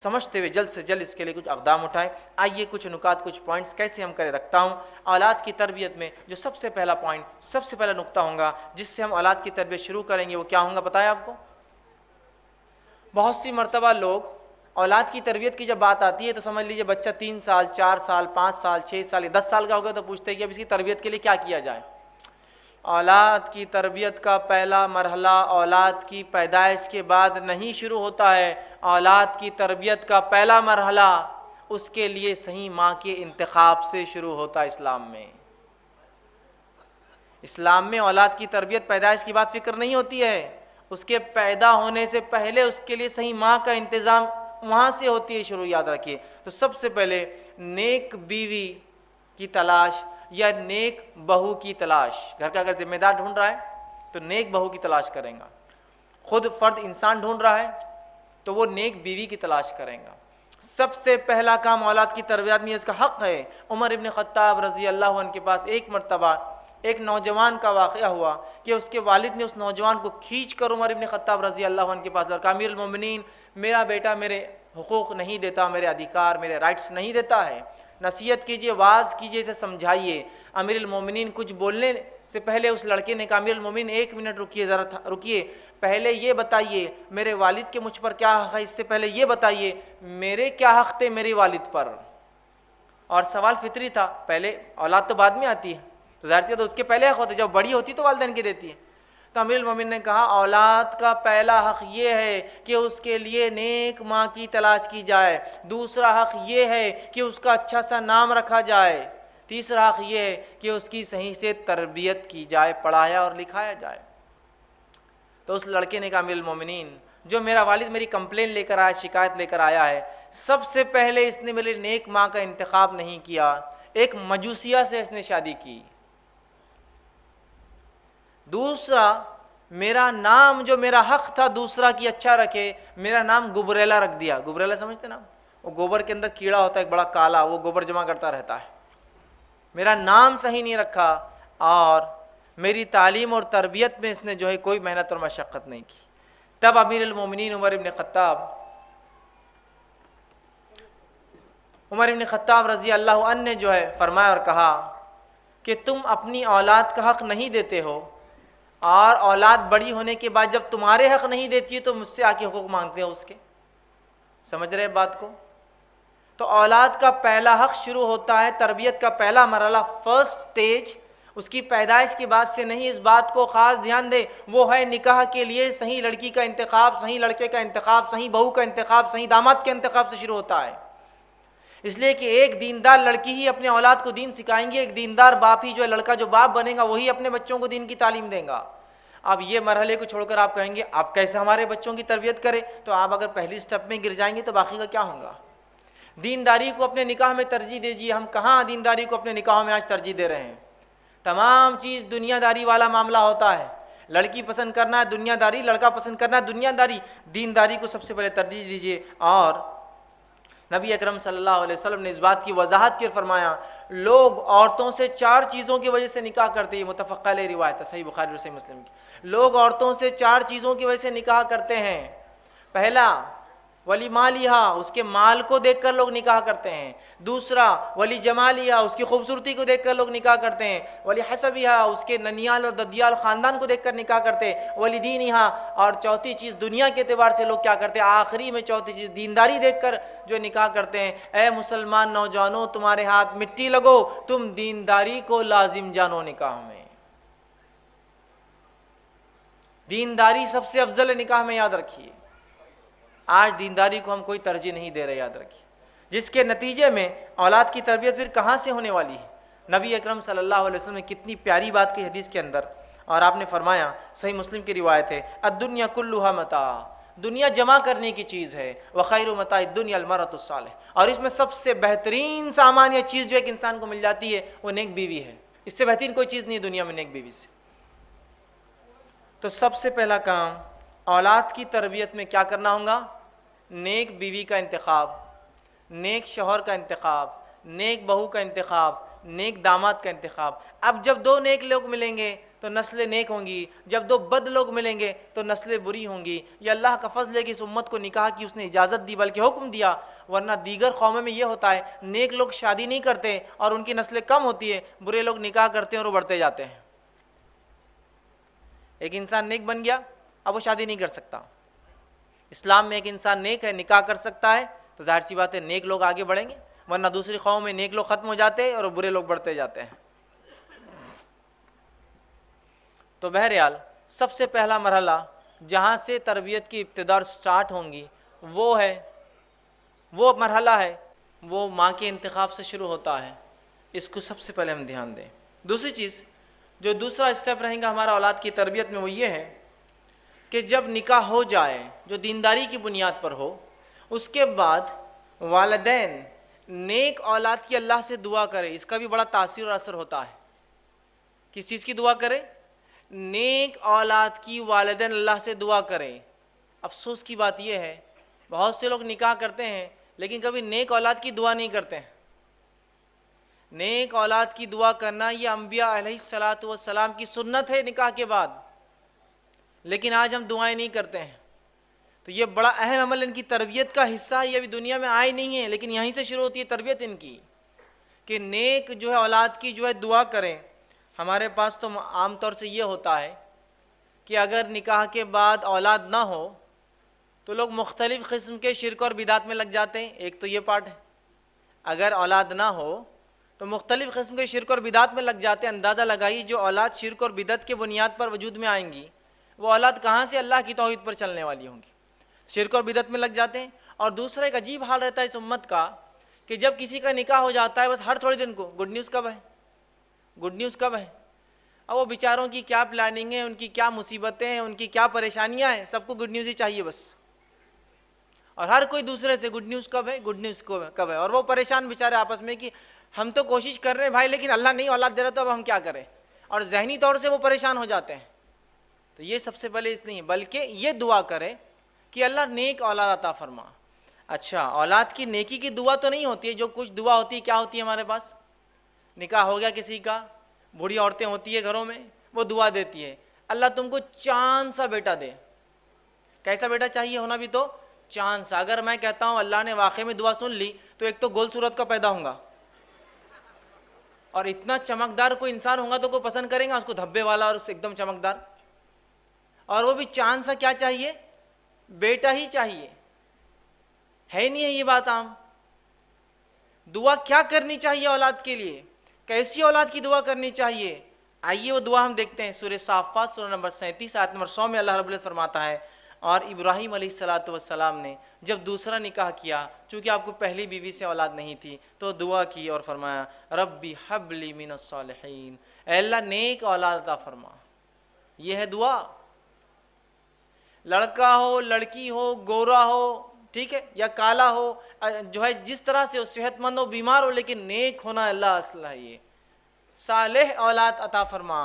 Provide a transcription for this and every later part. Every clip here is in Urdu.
سمجھتے ہوئے جلد سے جلد اس کے لیے کچھ اقدام اٹھائیں۔ آئیے کچھ نکات، کچھ پوائنٹس کیسے ہم کریں رکھتا ہوں۔ اولاد کی تربیت میں جو سب سے پہلا پوائنٹ، سب سے پہلا نقطہ ہوگا جس سے ہم اولاد کی تربیت شروع کریں گے، وہ کیا ہوگا پتہ ہے آپ کو؟ بہت سی مرتبہ لوگ اولاد کی تربیت کی جب بات آتی ہے تو سمجھ لیجئے بچہ 3 سال 4 سال 5 سال 6 سال 10 سال کا ہو گیا تو پوچھتے ہیں کہ اب اس کی تربیت کے لیے کیا کیا جائے۔ اولاد کی تربیت کا پہلا مرحلہ اولاد کی پیدائش کے بعد نہیں شروع ہوتا ہے۔ اولاد کی تربیت کا پہلا مرحلہ اس کے لیے صحیح ماں کے انتخاب سے شروع ہوتا ہے۔ اسلام میں اولاد کی تربیت پیدائش کی بات فکر نہیں ہوتی ہے، اس کے پیدا ہونے سے پہلے اس کے لیے صحیح ماں کا انتظام وہاں سے ہوتی ہے شروع، یاد رکھیے۔ تو سب سے پہلے نیک بیوی کی تلاش یا نیک بہو کی تلاش، گھر کا اگر ذمہ دار ڈھونڈ رہا ہے تو نیک بہو کی تلاش کریں گا، خود فرد انسان ڈھونڈ رہا ہے تو وہ نیک بیوی کی تلاش کریں گا۔ سب سے پہلا کام اولاد کی تربیت میں اس کا حق ہے۔ عمر ابن خطاب رضی اللہ عنہ کے پاس ایک مرتبہ ایک نوجوان کا واقعہ ہوا کہ اس کے والد نے اس نوجوان کو کھینچ کر عمر ابن خطاب رضی اللہ عنہ کے پاس کہا، امیر المومنین میرا بیٹا میرے حقوق نہیں دیتا، میرے ادھیکار میرے رائٹس نہیں دیتا ہے، نصیحت کیجئے، واعظ کیجئے، اسے سمجھائیے۔ امیر المومنین کچھ بولنے سے پہلے اس لڑکے نے کہا، امیر المومنین 1 منٹ رکیے، ذرا رکیے، پہلے یہ بتائیے میرے والد کے مجھ پر کیا حق ہے، اس سے پہلے یہ بتائیے میرے کیا حق تھے میرے والد پر۔ اور سوال فطری تھا، پہلے اولاد تو بعد میں آتی ہے تو ظاہر سی تو اس کے پہلے حق ہوتے، جب بڑی ہوتی تو والدین کے دیتی ہے۔ تو امیر المومنین نے کہا اولاد کا پہلا حق یہ ہے کہ اس کے لیے نیک ماں کی تلاش کی جائے، دوسرا حق یہ ہے کہ اس کا اچھا سا نام رکھا جائے، تیسرا حق یہ ہے کہ اس کی صحیح سے تربیت کی جائے، پڑھایا اور لکھایا جائے۔ تو اس لڑکے نے کہا امیر المومنین جو میرا والد میری کمپلین لے کر آیا، شکایت لے کر آیا ہے، سب سے پہلے اس نے میرے نیک ماں کا انتخاب نہیں کیا، ایک مجوسیہ سے اس نے شادی کی۔ دوسرا میرا نام جو میرا حق تھا دوسرا کی اچھا رکھے، میرا نام گبریلا رکھ دیا۔ گبریلا سمجھتے نا، وہ گوبر کے اندر کیڑا ہوتا ہے ایک بڑا کالا، وہ گوبر جمع کرتا رہتا ہے۔ میرا نام صحیح نہیں رکھا اور میری تعلیم اور تربیت میں اس نے جو ہے کوئی محنت اور مشقت نہیں کی۔ تب امیر المومنین عمر ابن خطاب رضی اللہ عنہ نے جو ہے فرمایا اور کہا کہ تم اپنی اولاد کا حق نہیں دیتے ہو اور اولاد بڑی ہونے کے بعد جب تمہارے حق نہیں دیتی ہے تو مجھ سے آ کے حقوق مانگتے ہو اس کے۔ سمجھ رہے بات کو؟ تو اولاد کا پہلا حق شروع ہوتا ہے، تربیت کا پہلا مرحلہ، فرسٹ سٹیج اس کی پیدائش کے بعد سے نہیں۔ اس بات کو خاص دھیان دے، وہ ہے نکاح کے لیے صحیح لڑکی کا انتخاب، صحیح لڑکے کا انتخاب، صحیح بہو کا انتخاب، صحیح داماد کے انتخاب سے شروع ہوتا ہے۔ اس لیے کہ ایک دیندار لڑکی ہی اپنے اولاد کو دین سکھائیں گی، ایک دیندار باپ ہی جو ہے، لڑکا جو باپ بنے گا وہی اپنے بچوں کو دین کی تعلیم دے گا۔ اب یہ مرحلے کو چھوڑ کر آپ کہیں گے آپ کیسے ہمارے بچوں کی تربیت کریں، تو آپ اگر پہلی سٹیپ میں گر جائیں گے تو باقی کا کیا ہوگا؟ دینداری کو اپنے نکاح میں ترجیح دیجیے۔ ہم کہاں دینداری کو اپنے نکاحوں میں آج ترجیح دے رہے ہیں؟ تمام چیز دنیا داری والا معاملہ ہوتا ہے۔ لڑکی پسند کرنا ہے دنیا داری، لڑکا پسند کرنا ہے دنیا داری۔ دینداری کو سب سے پہلے ترجیح دیجیے۔ اور نبی اکرم صلی اللہ علیہ وسلم نے اس بات کی وضاحت کی اور فرمایا لوگ عورتوں سے 4 چیزوں کی وجہ سے نکاح کرتے ہیں، متفق علیہ روایت ہے، صحیح بخاری اور صحیح مسلم کی۔ لوگ عورتوں سے 4 چیزوں کی وجہ سے نکاح کرتے ہیں۔ پہلا ولی مالہا، اس کے مال کو دیکھ کر لوگ نکاح کرتے ہیں۔ دوسرا ولی جمالہا، اس کی خوبصورتی کو دیکھ کر لوگ نکاح کرتے ہیں۔ ولی حسبہا، اس کے ننیال اور ددیال خاندان کو دیکھ کر نکاح کرتے ہیں۔ ولی دینہا، اور چوتھی چیز دنیا کے اعتبار سے لوگ کیا کرتے ہیں؟ آخری میں چوتھی چیز دینداری دیکھ کر جو نکاح کرتے ہیں۔ اے مسلمان نوجوانوں، تمہارے ہاتھ مٹی لگو، تم دینداری کو لازم جانو نکاح میں۔ دینداری سب سے افضل ہے نکاح میں، یاد رکھیے۔ آج دینداری کو ہم کوئی ترجیح نہیں دے رہے، یاد رکھیے، جس کے نتیجے میں اولاد کی تربیت پھر کہاں سے ہونے والی ہے؟ نبی اکرم صلی اللہ علیہ وسلم نے کتنی پیاری بات کی حدیث کے اندر، اور آپ نے فرمایا، صحیح مسلم کی روایت ہے، الدنیا کلھا متاع، دنیا جمع کرنے کی چیز ہے، وخیر متاع الدنیا المرأۃ الصالحہ، اور اس میں سب سے بہترین سامان یا چیز جو ایک انسان کو مل جاتی ہے وہ نیک بیوی ہے۔ اس سے بہترین کوئی چیز نہیں ہے دنیا میں نیک بیوی سے۔ تو سب سے پہلا کام اولاد کی تربیت میں کیا کرنا ہوگا؟ نیک بیوی کا انتخاب، نیک شوہر کا انتخاب، نیک بہو کا انتخاب، نیک داماد کا انتخاب۔ اب جب 2 نیک لوگ ملیں گے تو نسلیں نیک ہوں گی، جب دو بد لوگ ملیں گے تو نسلیں بری ہوں گی۔ یہ اللہ کا فضل ہے کہ اس امت کو نکاح کی اس نے اجازت دی، بلکہ حکم دیا، ورنہ دیگر قوموں میں یہ ہوتا ہے نیک لوگ شادی نہیں کرتے اور ان کی نسلیں کم ہوتی ہیں، برے لوگ نکاح کرتے ہیں اور وہ بڑھتے جاتے ہیں۔ ایک انسان نیک بن گیا اب وہ شادی نہیں کر سکتا۔ اسلام میں ایک انسان نیک ہے، نکاح کر سکتا ہے، تو ظاہر سی بات ہے نیک لوگ آگے بڑھیں گے، ورنہ دوسری قوم میں نیک لوگ ختم ہو جاتے ہیں اور برے لوگ بڑھتے جاتے ہیں۔ تو بہرحال سب سے پہلا مرحلہ جہاں سے تربیت کی ابتدا سٹارٹ ہوں گی وہ مرحلہ ہے، وہ ماں کے انتخاب سے شروع ہوتا ہے۔ اس کو سب سے پہلے ہم دھیان دیں۔ دوسری چیز جو دوسرا اسٹیپ رہیں گا ہمارا اولاد کی تربیت میں، وہ یہ ہے کہ جب نکاح ہو جائے جو دینداری کی بنیاد پر ہو، اس کے بعد والدین نیک اولاد کی اللہ سے دعا کرے۔ اس کا بھی بڑا تاثیر اور اثر ہوتا ہے۔ کس چیز کی دعا کرے؟ نیک اولاد کی والدین اللہ سے دعا کریں۔ افسوس کی بات یہ ہے بہت سے لوگ نکاح کرتے ہیں لیکن کبھی نیک اولاد کی دعا نہیں کرتے ہیں۔ نیک اولاد کی دعا کرنا یہ انبیاء علیہ الصلاۃ والسلام کی سنت ہے نکاح کے بعد، لیکن آج ہم دعائیں نہیں کرتے ہیں۔ تو یہ بڑا اہم عمل ان کی تربیت کا حصہ ہے، یہ ابھی دنیا میں آئے نہیں ہیں لیکن یہیں سے شروع ہوتی ہے تربیت ان کی، کہ نیک جو ہے اولاد کی جو ہے دعا کریں۔ ہمارے پاس تو عام طور سے یہ ہوتا ہے کہ اگر نکاح کے بعد اولاد نہ ہو تو لوگ مختلف قسم کے شرک اور بدعت میں لگ جاتے ہیں۔ ایک تو یہ پارٹ ہے، اگر اولاد نہ ہو تو مختلف قسم کے شرک اور بدعت میں لگ جاتے ہیں۔ اندازہ لگائیے جو اولاد شرک اور بدعت کے بنیاد پر وجود میں آئیں گی وہ اولاد کہاں سے اللہ کی توحید پر چلنے والی ہوں گی؟ شرک اور بدعت میں لگ جاتے ہیں۔ اور دوسرا ایک عجیب حال رہتا ہے اس امت کا کہ جب کسی کا نکاح ہو جاتا ہے بس ہر تھوڑے دن کو گڈ نیوز کب ہے، گڈ نیوز کب ہے۔ اب وہ بیچاروں کی کیا پلاننگ ہے، ان کی کیا مصیبتیں ہیں، ان کی کیا پریشانیاں ہیں، سب کو گڈ نیوز ہی چاہیے بس، اور ہر کوئی دوسرے سے گڈ نیوز کب ہے، گڈ نیوز کب ہے، اور وہ پریشان بیچارے آپس میں کہ ہم تو کوشش کر رہے ہیں بھائی لیکن اللہ نہیں اولاد دے رہا تو اب ہم کیا کریں، اور ذہنی طور سے وہ پریشان ہو جاتے ہیں۔ تو یہ سب سے پہلے اس نہیں بلکہ یہ دعا کرے کہ اللہ نیک اولاد عطا فرما۔ اچھا، اولاد کی نیکی کی دعا تو نہیں ہوتی ہے، جو کچھ دعا ہوتی ہے کیا ہوتی ہے ہمارے پاس؟ نکاح ہو گیا کسی کا، بوڑھی عورتیں ہوتی ہے گھروں میں، وہ دعا دیتی ہے اللہ تم کو چاند سا بیٹا دے۔ کیسا بیٹا چاہیے ہونا بھی؟ تو چاند سا۔ اگر میں کہتا ہوں اللہ نے واقعی میں دعا سن لی تو ایک تو گول صورت کا پیدا ہوں گا، اور اتنا چمکدار کوئی انسان ہوگا تو کوئی پسند کرے گا اس کو، دھبے والا اور اس ایک دم چمکدار، اور وہ بھی چاند سا کیا چاہیے؟ بیٹا ہی چاہیے۔ ہے نہیں ہے یہ بات عام؟ دعا کیا کرنی چاہیے اولاد کے لیے؟ کیسی اولاد کی دعا کرنی چاہیے؟ آئیے وہ دعا ہم دیکھتے ہیں۔ سورہ صافات سورہ نمبر 37 آیت نمبر 100 میں اللہ رب العزت فرماتا ہے، اور ابراہیم علیہ السلام نے جب دوسرا نکاح کیا، چونکہ آپ کو پہلی بیوی سے اولاد نہیں تھی، تو دعا کی اور فرمایا ربی حب لی من الصالحین، اے اللہ نیک اولاد عطا فرما۔ یہ ہے دعا۔ لڑکا ہو، لڑکی ہو، گورا ہو، ٹھیک ہے، یا کالا ہو، جو ہے جس طرح سے ہو، صحت مند ہو، بیمار ہو، لیکن نیک ہونا اللہ اصل ہے۔ یہ صالح اولاد عطا فرما،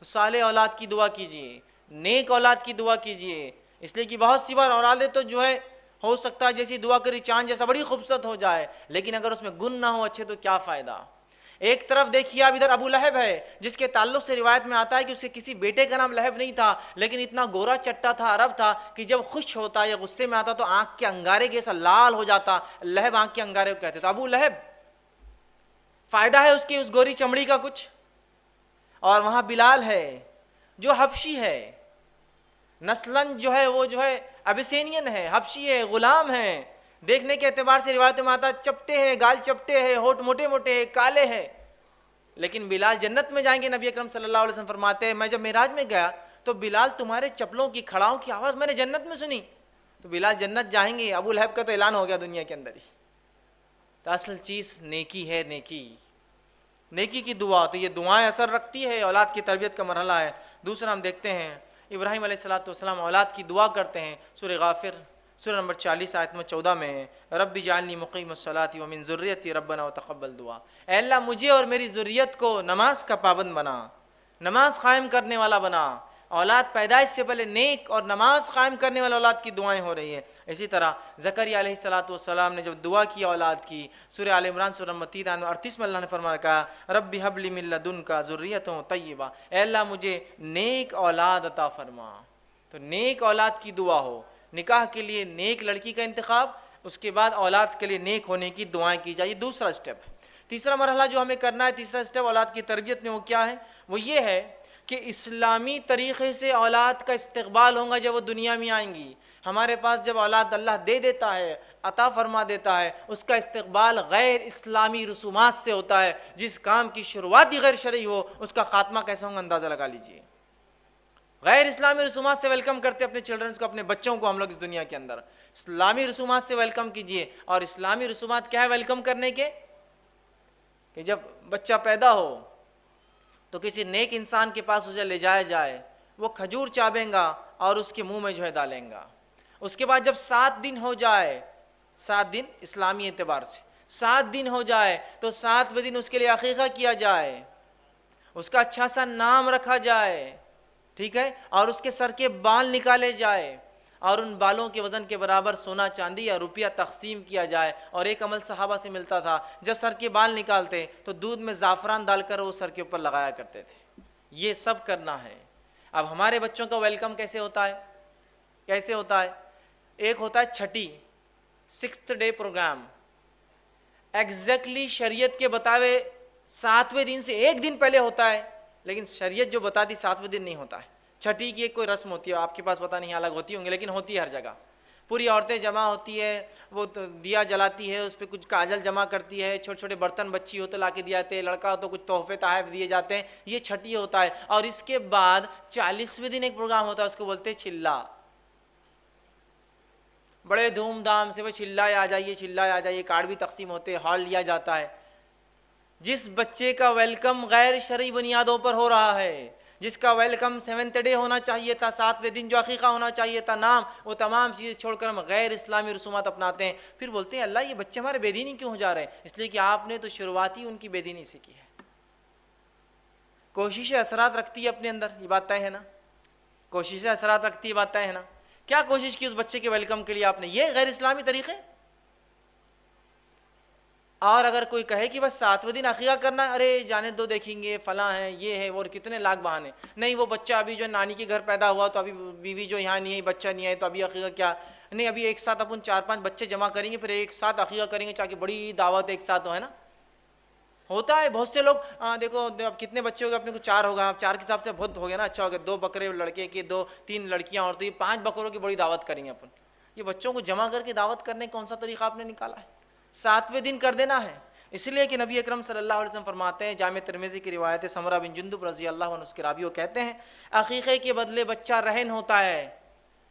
صالح اولاد کی دعا کیجئے، نیک اولاد کی دعا کیجئے، اس لیے کہ بہت سی بار اولادیں تو جو ہے ہو سکتا ہے جیسی دعا کری چاند جیسا بڑی خوبصورت ہو جائے، لیکن اگر اس میں گن نہ ہو اچھے تو کیا فائدہ۔ ایک طرف دیکھیے اب ادھر ابو لہب ہے جس کے تعلق سے روایت میں آتا ہے کہ اس کے کسی بیٹے کا نام لہب نہیں تھا، لیکن اتنا گورا چٹا تھا، عرب تھا، کہ جب خوش ہوتا یا غصے میں آتا تو آنکھ کے انگارے جیسا لال ہو جاتا، لہب آنکھ کے انگارے کو کہتے تھے۔ ابو لہب، فائدہ ہے اس کی اس گوری چمڑی کا کچھ؟ اور وہاں بلال ہے جو حبشی ہے، نسلاً جو ہے وہ جو ہے ابیسینین ہے، حبشی ہے، غلام ہے، دیکھنے کے اعتبار سے روایت میں آتا چپٹے ہیں، گال چپٹے ہیں، ہونٹ موٹے موٹے ہیں، کالے ہیں، لیکن بلال جنت میں جائیں گے۔ نبی اکرم صلی اللہ علیہ وسلم فرماتے ہیں میں جب معراج میں گیا تو بلال تمہارے چپلوں کی کھڑاؤں کی آواز میں نے جنت میں سنی، تو بلال جنت جائیں گے۔ ابو لہب کا تو اعلان ہو گیا دنیا کے اندر ہی۔ تو اصل چیز نیکی ہے، نیکی کی دعا۔ تو یہ دعائیں اثر رکھتی ہے، اولاد کی تربیت کا مرحلہ ہے۔ دوسرا ہم دیکھتے ہیں ابراہیم علیہ السلام اولاد کی دعا کرتے ہیں۔ سورہ غافر سورہ نمبر 40 آیت نمبر 14 میں رب اجعلنی مقیم الصلاۃ ومن ذریتی ربنا وتقبل دعا، اے اللہ مجھے اور میری ذریت کو نماز کا پابند بنا، نماز قائم کرنے والا بنا، اولاد پیدائش سے پہلے نیک اور نماز قائم کرنے والے اولاد کی دعائیں ہو رہی ہیں۔ اسی طرح زکریا علیہ السلام نے جب دعا کی اولاد کی، سورہ آل عمران سورہ متین 38 میں اللہ نے فرمایا کہا رب ہب لی من لدنک ذریۃ طیبہ، اے اللہ مجھے نیک اولاد عطا فرما۔ تو نیک اولاد کی دعا ہو، نکاح کے لیے نیک لڑکی کا انتخاب، اس کے بعد اولاد کے لیے نیک ہونے کی دعائیں کی جائے، دوسرا سٹیپ ہے۔ تیسرا مرحلہ جو ہمیں کرنا ہے، تیسرا سٹیپ اولاد کی تربیت میں، وہ کیا ہے؟ وہ یہ ہے کہ اسلامی طریقے سے اولاد کا استقبال ہوگا جب وہ دنیا میں آئیں گی۔ ہمارے پاس جب اولاد اللہ دے دیتا ہے، عطا فرما دیتا ہے، اس کا استقبال غیر اسلامی رسومات سے ہوتا ہے۔ جس کام کی شروعات ہی غیر شرعی ہو، اس کا خاتمہ کیسا ہوگا اندازہ لگا لیجئے۔ غیر اسلامی رسومات سے ویلکم کرتے اپنے چلڈرنز کو، اپنے بچوں کو ہم لوگ اس دنیا کے اندر اسلامی رسومات سے ویلکم کیجئے۔ اور اسلامی رسومات کیا ہے ویلکم کرنے کے؟ کہ جب بچہ پیدا ہو تو کسی نیک انسان کے پاس اسے لے جایا جائے، وہ کھجور چابیں گا اور اس کے منہ میں جو ہے ڈالیں گا۔ اس کے بعد جب 7 دن ہو جائے، 7 دن اسلامی اعتبار سے 7 دن ہو جائے تو 7ویں دن اس کے لیے عقیقہ کیا جائے، اس کا اچھا سا نام رکھا جائے، ٹھیک ہے، اور اس کے سر کے بال نکالے جائے اور ان بالوں کے وزن کے برابر سونا چاندی یا روپیہ تقسیم کیا جائے۔ اور ایک عمل صحابہ سے ملتا تھا، جب سر کے بال نکالتے تو دودھ میں زعفران ڈال کر وہ سر کے اوپر لگایا کرتے تھے۔ یہ سب کرنا ہے۔ اب ہمارے بچوں کا ویلکم کیسے ہوتا ہے؟ کیسے ہوتا ہے؟ ایک ہوتا ہے چھٹی 6th ڈے پروگرام، ایگزیکٹلی شریعت کے بتاوے 7ویں دن سے 1 دن پہلے ہوتا ہے، لیکن شریعت جو بتا دی 7ویں دن نہیں ہوتا ہے۔ چھٹی کی ایک کوئی رسم ہوتی ہے، آپ کے پاس پتہ نہیں الگ ہوتی ہوں گی، لیکن ہوتی ہے ہر جگہ۔ پوری عورتیں جمع ہوتی ہے، وہ دیا جلاتی ہے، اس پہ کچھ کاجل جمع کرتی ہے، چھوٹے چھوٹے برتن بچی ہو تو لا کے دیا جاتے ہیں، لڑکا ہو تو کچھ تحفے تحائف دیے جاتے ہیں۔ یہ چھٹی ہوتا ہے۔ اور اس کے بعد 40ویں دن ایک پروگرام ہوتا ہے، اس کو بولتے ہیں چلا۔ بڑے دھوم دھام سے وہ چلائے آ جائیے، چلائے آ جائیے، کارڈ بھی تقسیم ہوتے ہیں، ہال لیا جاتا ہے۔ جس بچے کا ویلکم غیر شرعی بنیادوں پر ہو رہا ہے، جس کا ویلکم 7th ڈے ہونا چاہیے تھا، 7ویں دن جو عقیقہ ہونا چاہیے تھا، نام، وہ تمام چیز چھوڑ کر ہم غیر اسلامی رسومات اپناتے ہیں۔ پھر بولتے ہیں اللہ یہ بچے ہمارے بے دینی کیوں ہو جا رہے ہیں؟ اس لیے کہ آپ نے تو شروعاتی ان کی بے دینی سے کی ہے۔ کوششیں اثرات رکھتی ہے اپنے اندر، یہ بات طے ہے نا؟ کوششیں اثرات رکھتی ہے، بات طے ہے نا؟ کیا کوشش کی اس بچے کے ویلکم کے لیے آپ نے؟ یہ غیر اسلامی طریقے۔ اور اگر کوئی کہے کہ بس 7ویں دن عقیقہ کرنا ہے، ارے جانے دو، دیکھیں گے، فلاں ہے، یہ ہے، اور کتنے لاکھ بہانے۔ نہیں، وہ بچہ ابھی جو نانی کے گھر پیدا ہوا تو ابھی بیوی جو یہاں نہیں ہے، بچہ نہیں ہے، تو ابھی عقیقہ کیا؟ نہیں، ابھی ایک ساتھ اپن 4-5 بچے جمع کریں گے، پھر ایک ساتھ عقیقہ کریں گے، تاکہ بڑی دعوت ایک ساتھ ہو، ہے نا؟ ہوتا ہے بہت سے لوگ، دیکھو اب کتنے بچے ہو گئے اپنے کو؟ 4 ہوگا، 4 کے حساب سے بہت ہو گیا نا، اچھا ہو گیا، 2 بکرے لڑکے کے، 2-3 لڑکیاں، اور تو یہ 5 بکروں کی بڑی دعوت کریں گے اپن۔ یہ بچوں کو جمع کر کے دعوت کرنے کون سا طریقہ آپ نے نکالا ہے؟ 7ویں دن کر دینا ہے۔ اس لیے کہ نبی اکرم صلی اللہ علیہ وسلم فرماتے ہیں، جامع ترمذی کی روایت ہے، سمرہ بن جندب رضی اللہ عنہ اس کے راوی وہ کہتے ہیں عقیقے کے بدلے بچہ رہن ہوتا ہے۔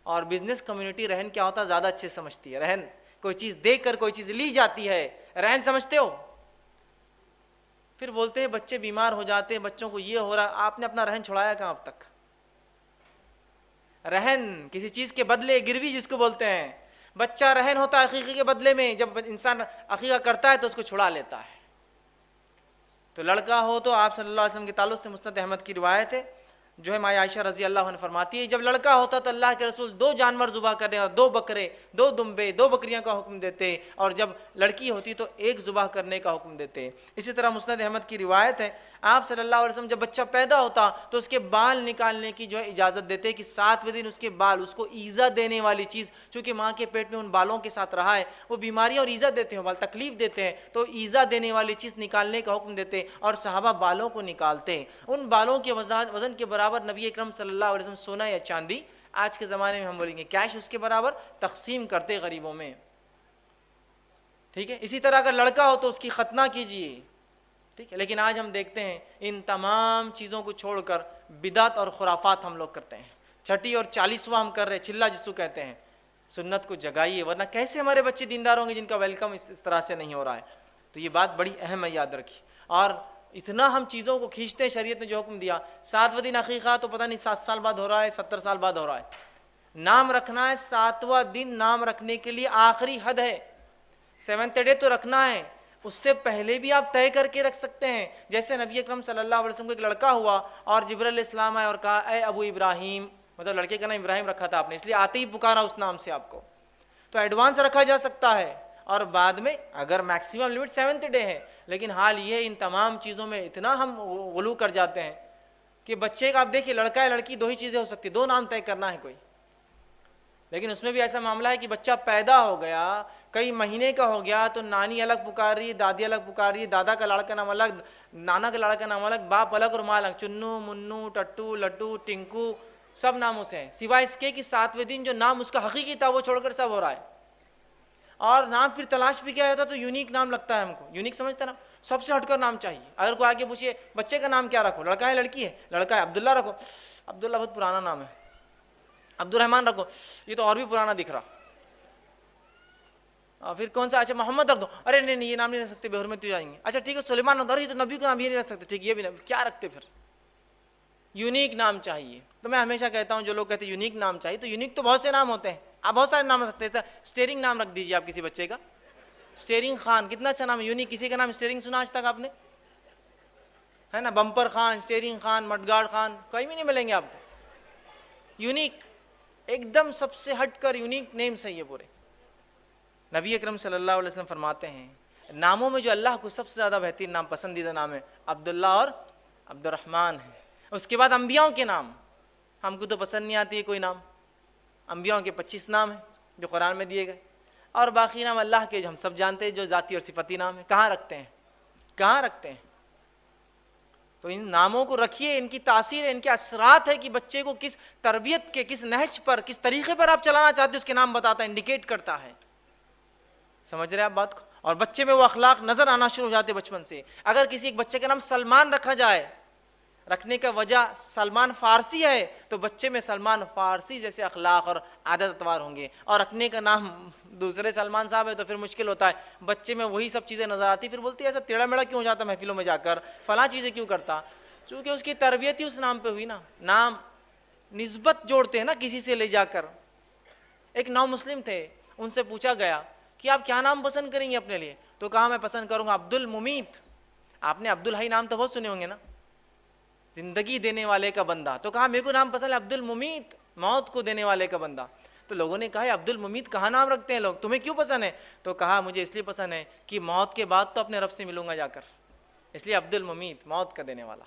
اور بزنس کمیونٹی رہن کیا ہوتا ہے زیادہ اچھے سمجھتی ہے۔ رہن کوئی چیز دے کر کوئی چیز لی جاتی ہے، رہن سمجھتے ہو؟ پھر بولتے ہیں بچے بیمار ہو جاتے ہیں، بچوں کو یہ ہو رہا، آپ نے اپنا رہن چھڑایا کہاں اب تک؟ رہن کسی چیز کے بدلے، گروی جس کو بولتے ہیں، بچہ رہن ہوتا ہے عقیقے کے بدلے میں۔ جب انسان عقیقہ کرتا ہے تو اس کو چھڑا لیتا ہے۔ تو لڑکا ہو تو آپ صلی اللہ علیہ وسلم کے تعلق سے مسند احمد کی روایت ہے، جو ہے ماں عائشہ رضی اللہ عنہ فرماتی ہے جب لڑکا ہوتا تو اللہ کے رسول 2 جانور ذبح کرنے، اور 2 بکرے، 2 دمبے، 2 بکریاں کا حکم دیتے، اور جب لڑکی ہوتی تو 1 ذبح کرنے کا حکم دیتے۔ اسی طرح مسند احمد کی روایت ہے، آپ صلی اللہ علیہ وسلم جب بچہ پیدا ہوتا تو اس کے بال نکالنے کی جو ہے اجازت دیتے کہ 7ویں دن اس کے بال، اس کو ایذا دینے والی چیز، چونکہ ماں کے پیٹ میں ان بالوں کے ساتھ رہا ہے، وہ بیماریاں اور ایذا دیتے ہیں، بال تکلیف دیتے ہیں، تو ایذا دینے والی چیز نکالنے کا حکم دیتے، اور صحابہ بالوں کو نکالتے۔ ان بالوں کے وزن کے برابر نبی اکرم صلی اللہ علیہ وسلم سونا یا چاندی، آج کے زمانے میں ہم بولیں گے کیش، اس کے برابر تقسیم کرتے غریبوں میں، ٹھیک ہے۔ اسی طرح اگر لڑکا ہو تو اس کی ختنہ کیجئے، ٹھیک ہے۔ لیکن آج ہم دیکھتے ہیں ان تمام چیزوں کو چھوڑ کر بدعت اور خرافات ہم لوگ کرتے ہیں۔ چھٹی اور 40واں ہم کر رہے ہیں، چلا جس کو کہتے ہیں۔ سنت کو جگائیے، ورنہ کیسے ہمارے بچے دیندار ہوں گے جن کا ویلکم اس طرح سے نہیں ہو رہا ہے؟ تو یہ بات بڑی اہم ہے، یاد رکھیے۔ اور اتنا ہم چیزوں کو کھینچتے ہیں، شریعت نے جو حکم دیا 7ویں دن عقیقہ تو پتہ نہیں 7 سال بعد ہو رہا ہے، 70 سال بعد ہو رہا ہے۔ نام رکھنا ہے، 7واں دن نام رکھنے کے لیے آخری حد ہے۔ 7th ڈے تو رکھنا ہے، اس سے پہلے بھی آپ طے کر کے رکھ سکتے ہیں. جیسے نبی اکرم صلی اللہ علیہ وسلم کو ایک لڑکا ہوا اور جبرائیل علیہ السلام آئے اور کہا اے ابو ابراہیم، مطلب لڑکے کا نام ابراہیم رکھا تھا آپ نے، اس لیے آتے ہی پکارا اس نام سے آپ کو. تو ایڈوانس رکھا جا سکتا ہے، اور بعد میں اگر میکسیمم لمٹ 7th ڈے ہے. لیکن حال یہ ان تمام چیزوں میں اتنا ہم غلو کر جاتے ہیں کہ بچے کا آپ دیکھیے، لڑکا ہے لڑکی دو ہی چیزیں ہو سکتی، دو نام طے کرنا ہے کوئی. لیکن اس میں بھی ایسا معاملہ ہے کہ بچہ پیدا ہو گیا، کئی مہینے کا ہو گیا، تو نانی الگ پکار رہی ہے، دادی الگ پکار رہی ہے، دادا کا لاڑا کا نام الگ، نانا کا لاڑا کا نام الگ، باپ الگ اور ماں الگ، چنو منو ٹٹو لٹو ٹنکو سب ناموں سے ہیں، سوائے اس کے کہ 7ویں دن جو نام اس کا حقیقی تھا وہ چھوڑ کر سب ہو رہا ہے. اور نام پھر تلاش بھی کیا جاتا تو یونیک نام لگتا ہے ہم کو، یونیک سمجھتا نا، سب سے ہٹ کر نام چاہیے. اگر کوئی آگے پوچھے بچے کا نام کیا رکھو، لڑکا ہے لڑکی ہے، لڑکا ہے عبداللہ رکھو، عبداللہ بہت پرانا نام ہے. عبد الرحمن رکھو، یہ تو اور بھی پرانا دکھ رہا. پھر کون سا، اچھا محمد رکھ دو، ارے نہیں یہ نام نہیں رکھ سکتے، بے حرمتی ہو جائیں گے. اچھا ٹھیک ہے سلیمان رکھ دو، یہ تو نبی کا نام یہ نہیں رکھ سکتے، ٹھیک یہ بھی نبی، کیا رکھتے پھر؟ یونیک نام چاہیے. تو میں ہمیشہ کہتا ہوں جو لوگ کہتے ہیں یونیک نام چاہیے، تو یونیک تو بہت سے نام ہوتے ہیں، آپ بہت سارے نام رکھ سکتے ہیں. اسٹیئرنگ نام رکھ دیجیے آپ کسی بچے کا، اسٹیئرنگ خان، کتنا اچھا نام ہے، یونیک. کسی کا نام اسٹیئرنگ سنا آج تک آپ نے؟ ہے نا، بمپر خان، اسٹیئرنگ خان، مڈگارڈ خان، کہیں بھی نہیں ملیں گے آپ کو. یونیک، ایک دم سب سے ہٹ کر یونیک نیم صحیح ہے پورے. نبی اکرم صلی اللہ علیہ وسلم فرماتے ہیں ناموں میں جو اللہ کو سب سے زیادہ بہترین نام، پسندیدہ نام ہے عبداللہ اور عبد الرحمن ہے. اس کے بعد انبیاءوں کے نام، ہم کو تو پسند نہیں آتی ہے کوئی نام. انبیاءوں کے 25 نام ہیں جو قرآن میں دیے گئے، اور باقی نام اللہ کے جو ہم سب جانتے ہیں، جو ذاتی اور صفتی نام ہیں. کہاں رکھتے ہیں، کہاں رکھتے ہیں؟ تو ان ناموں کو رکھیے، ان کی تاثیر ہے، ان کے اثرات ہے کہ بچے کو کس تربیت کے، کس نہج پر، کس طریقے پر آپ چلانا چاہتے ہیں، اس کے نام بتاتا ہے، انڈیکیٹ کرتا ہے. سمجھ رہے ہیں آپ بات کو؟ اور بچے میں وہ اخلاق نظر آنا شروع ہو جاتے بچپن سے. اگر کسی ایک بچے کا نام سلمان رکھا جائے، رکھنے کا وجہ سلمان فارسی ہے، تو بچے میں سلمان فارسی جیسے اخلاق اور عادت اتوار ہوں گے. اور رکھنے کا نام دوسرے سلمان صاحب ہے تو پھر مشکل ہوتا ہے، بچے میں وہی سب چیزیں نظر آتی، پھر بولتی ہے ایسا ٹیڑھا میڑھا کیوں ہو جاتا محفلوں میں جا کر، فلاں چیزیں کیوں کرتا. چونکہ اس کی تربیت ہی اس نام پہ ہوئی نا. نام نسبت جوڑتے ہیں نا کسی سے لے جا کر. ایک نو مسلم تھے، ان سے پوچھا گیا کہ آپ کیا نام پسند کریں گے اپنے لیے؟ تو کہا میں پسند کروں گا عبد الممیت. آپ نے عبد الحی نام تو بہت سنے ہوں گے نا، زندگی دینے والے کا بندہ. تو کہا میرے کو نام پسند ہے عبد الممیت، موت کو دینے والے کا بندہ. تو لوگوں نے کہا عبد الممیت کہاں نام رکھتے ہیں لوگ، تمہیں کیوں پسند ہے؟ تو کہا مجھے اس لیے پسند ہے کہ موت کے بعد تو اپنے رب سے ملوں گا جا کر، اس لیے عبد الممیت، موت کا دینے والا.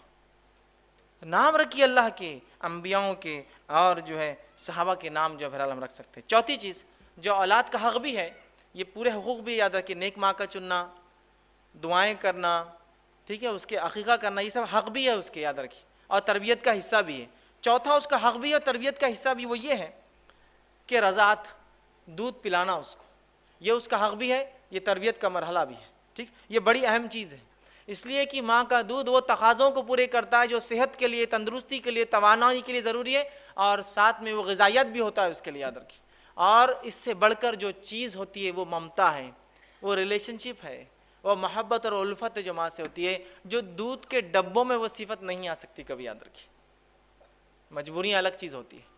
نام رکھیے اللہ کے، انبیاؤں کے، اور جو ہے صحابہ کے نام جو ہے ہم رکھ سکتے ہیں. چوتھی چیز جو اولاد کا حق بھی ہے، یہ پورے حقوق بھی یاد رکھیے، نیک ماں کا چننا، دعائیں کرنا، ٹھیک ہے، اس کے عقیقہ کرنا، یہ سب حق بھی ہے اس کے، یاد رکھیے، اور تربیت کا حصہ بھی ہے. چوتھا اس کا حق بھی ہے اور تربیت کا حصہ بھی، وہ یہ ہے کہ رضاعت، دودھ پلانا اس کو، یہ اس کا حق بھی ہے، یہ تربیت کا مرحلہ بھی ہے. ٹھیک، یہ بڑی اہم چیز ہے، اس لیے کہ ماں کا دودھ وہ تقاضوں کو پورے کرتا ہے جو صحت کے لیے، تندرستی کے لیے، توانائی کے لیے ضروری ہے، اور ساتھ میں وہ غذائیت بھی ہوتا ہے اس کے لیے، یاد رکھیے. اور اس سے بڑھ کر جو چیز ہوتی ہے وہ ممتا ہے، وہ ریلیشن شپ ہے، وہ محبت اور الفت جو ماں سے ہوتی ہے، جو دودھ کے ڈبوں میں وہ صفت نہیں آ سکتی کبھی، یاد رکھیے. مجبوریاں الگ چیز ہوتی ہے.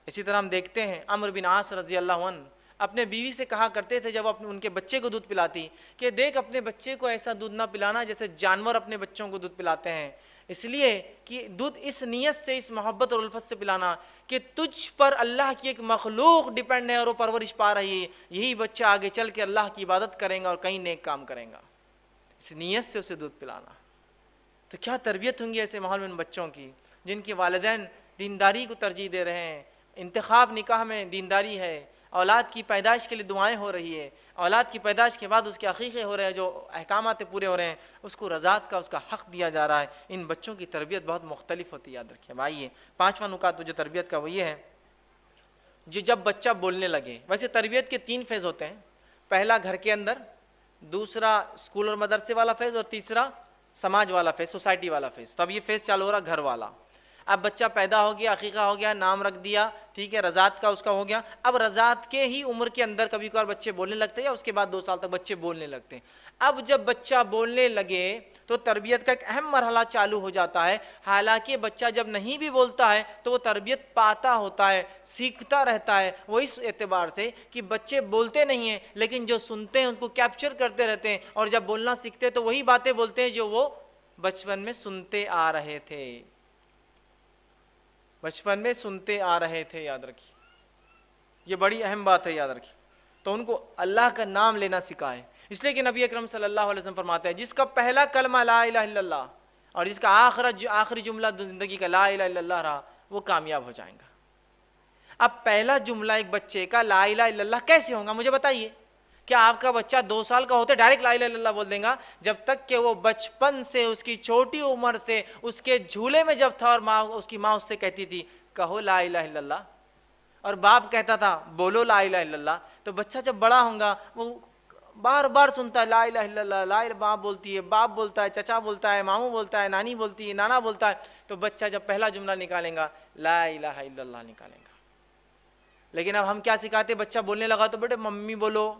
اسی طرح ہم دیکھتے ہیں عمرو بن عاص رضی اللہ عنہ اپنے بیوی سے کہا کرتے تھے جب ان کے بچے کو دودھ پلاتی کہ دیکھ اپنے بچے کو ایسا دودھ نہ پلانا جیسے جانور اپنے بچوں کو دودھ پلاتے ہیں، اس لیے کہ دودھ اس نیت سے، اس محبت اور الفت سے پلانا کہ تجھ پر اللہ کی ایک مخلوق ڈیپینڈ ہے اور وہ پرورش پا رہی ہے، یہی بچہ آگے چل کے اللہ کی عبادت کرے گا اور کئی نیک کام کرے گا، اس نیت سے اسے دودھ پلانا. تو کیا تربیت ہوں گی ایسے ماحول میں ان بچوں کی جن کے والدین دینداری کو ترجیح دے رہے ہیں، انتخاب نکاح میں دینداری ہے، اولاد کی پیدائش کے لیے دعائیں ہو رہی ہے، اولاد کی پیدائش کے بعد اس کے عقیقے ہو رہے ہیں، جو احکامات پورے ہو رہے ہیں، اس کو رضاعت کا، اس کا حق دیا جا رہا ہے. ان بچوں کی تربیت بہت مختلف ہوتی ہے، یاد رکھیے. اب آئیے پانچواں نکات جو تربیت کا وہ یہ ہے جو جب بچہ بولنے لگے. ویسے تربیت کے 3 فیز ہوتے ہیں، پہلا گھر کے اندر، دوسرا اسکول اور مدرسے والا فیز، اور تیسرا سماج والا فیز، سوسائٹی والا فیز. تو اب یہ فیز چالو ہو رہا گھر والا. اب بچہ پیدا ہو گیا، عقیقہ ہو گیا، نام رکھ دیا، ٹھیک ہے، رضاعت کا اس کا ہو گیا. اب رضاعت کے ہی عمر کے اندر کبھی کبھار بچے بولنے لگتے ہیں، یا اس کے بعد 2 سال تک بچے بولنے لگتے ہیں. اب جب بچہ بولنے لگے تو تربیت کا ایک اہم مرحلہ چالو ہو جاتا ہے. حالانکہ بچہ جب نہیں بھی بولتا ہے تو وہ تربیت پاتا ہوتا ہے، سیکھتا رہتا ہے. وہ اس اعتبار سے کہ بچے بولتے نہیں ہیں لیکن جو سنتے ہیں ان کو کیپچر کرتے رہتے ہیں، اور جب بولنا سیکھتے ہیں تو وہی باتیں بولتے ہیں جو وہ بچپن میں سنتے آ رہے تھے. بچپن میں سنتے آ رہے تھے. یاد رکھیے، یہ بڑی اہم بات ہے، یاد رکھیے. تو ان کو اللہ کا نام لینا سکھائے. اس لیے کہ نبی اکرم صلی اللہ علیہ وسلم فرماتے ہیں جس کا پہلا کلمہ لا الہ الا اللہ اور جس کا آخری جملہ زندگی کا لا الہ الا اللہ رہا، وہ کامیاب ہو جائیں گا. اب پہلا جملہ ایک بچے کا لا الہ الا اللہ کیسے ہوگا مجھے بتائیے. کیا آپ کا بچہ 2 سال کا ہوتے ڈائریکٹ لا الہ الا اللہ بول دیں گا؟ جب تک کہ وہ بچپن سے، اس کی چھوٹی عمر سے، اس کے جھولے میں جب تھا اور اس کی ماں اس سے کہتی تھی کہو لا الہ الا اللہ، اور باپ کہتا تھا بولو لا الہ الا اللہ، تو بچہ جب بڑا ہوگا وہ بار بار سنتا ہے لا الہ الا اللہ، لا الہ، باپ بولتی ہے، باپ بولتا ہے، چچا بولتا ہے، ماموں بولتا ہے، نانی بولتی ہے، نانا بولتا ہے. تو بچہ جب پہلا جملہ نکالے گا لا الہ الا اللہ نکالے گا. لیکن اب ہم کیا سکھاتے؟ بچہ بولنے لگا تو بیٹے ممی بولو،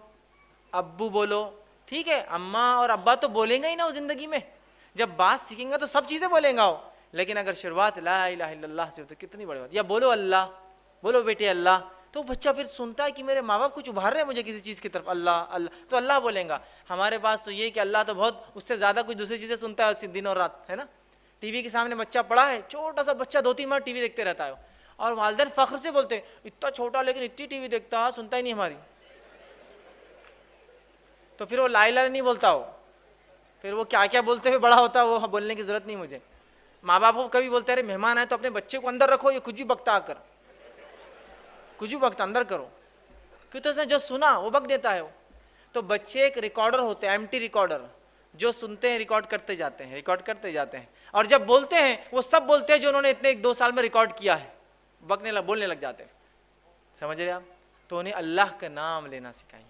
ابو بولو. ٹھیک ہے، اماں اور ابا تو بولیں گا ہی نا وہ زندگی میں. جب بات سیکھیں گا تو سب چیزیں بولیں گا وہ. لیکن اگر شروعات لا الہ الا اللہ سے ہو تو کتنی بڑی بات. یا بولو اللہ، بولو بیٹے اللہ، تو بچہ پھر سنتا ہے کہ میرے ماں باپ کچھ ابھار رہے ہیں مجھے کسی چیز کی طرف، اللہ اللہ، تو اللہ بولیں گا. ہمارے پاس تو یہ کہ اللہ تو بہت اس سے زیادہ کچھ دوسری چیزیں سنتا ہے دن اور رات، ہے نا. ٹی وی کے سامنے بچہ پڑا ہے، چھوٹا سا بچہ 2-3 بار ٹی وی دیکھتے رہتا ہے، اور والدین فخر سے بولتے ہیں اتنا چھوٹا لیکن اتنی ٹی وی دیکھتا ہے، سنتا ہی نہیں ہماری. تو پھر وہ لا الہ نہیں بولتا، ہو پھر وہ کیا کیا بولتے ہوئے بڑا ہوتا ہے وہ بولنے کی ضرورت نہیں مجھے. ماں باپ کو کبھی بولتے ہیں مہمان آئے تو اپنے بچے کو اندر رکھو، یہ کچھ بھی بکتا آ کر، کچھ بھی بکتا اندر کرو، کیوں تو اس نے جو سنا وہ بک دیتا ہے وہ. تو بچے ایک ریکارڈر ہوتے ہیں، ایمٹی ریکارڈر، جو سنتے ہیں ریکارڈ کرتے جاتے ہیں، ریکارڈ کرتے جاتے ہیں، اور جب بولتے ہیں وہ سب بولتے ہیں جو انہوں نے اتنے 1-2 سال میں ریکارڈ کیا ہے، بولنے لگ جاتے ہیں. سمجھ رہے آپ؟ تو انہیں اللہ کا نام لینا سکھائیے.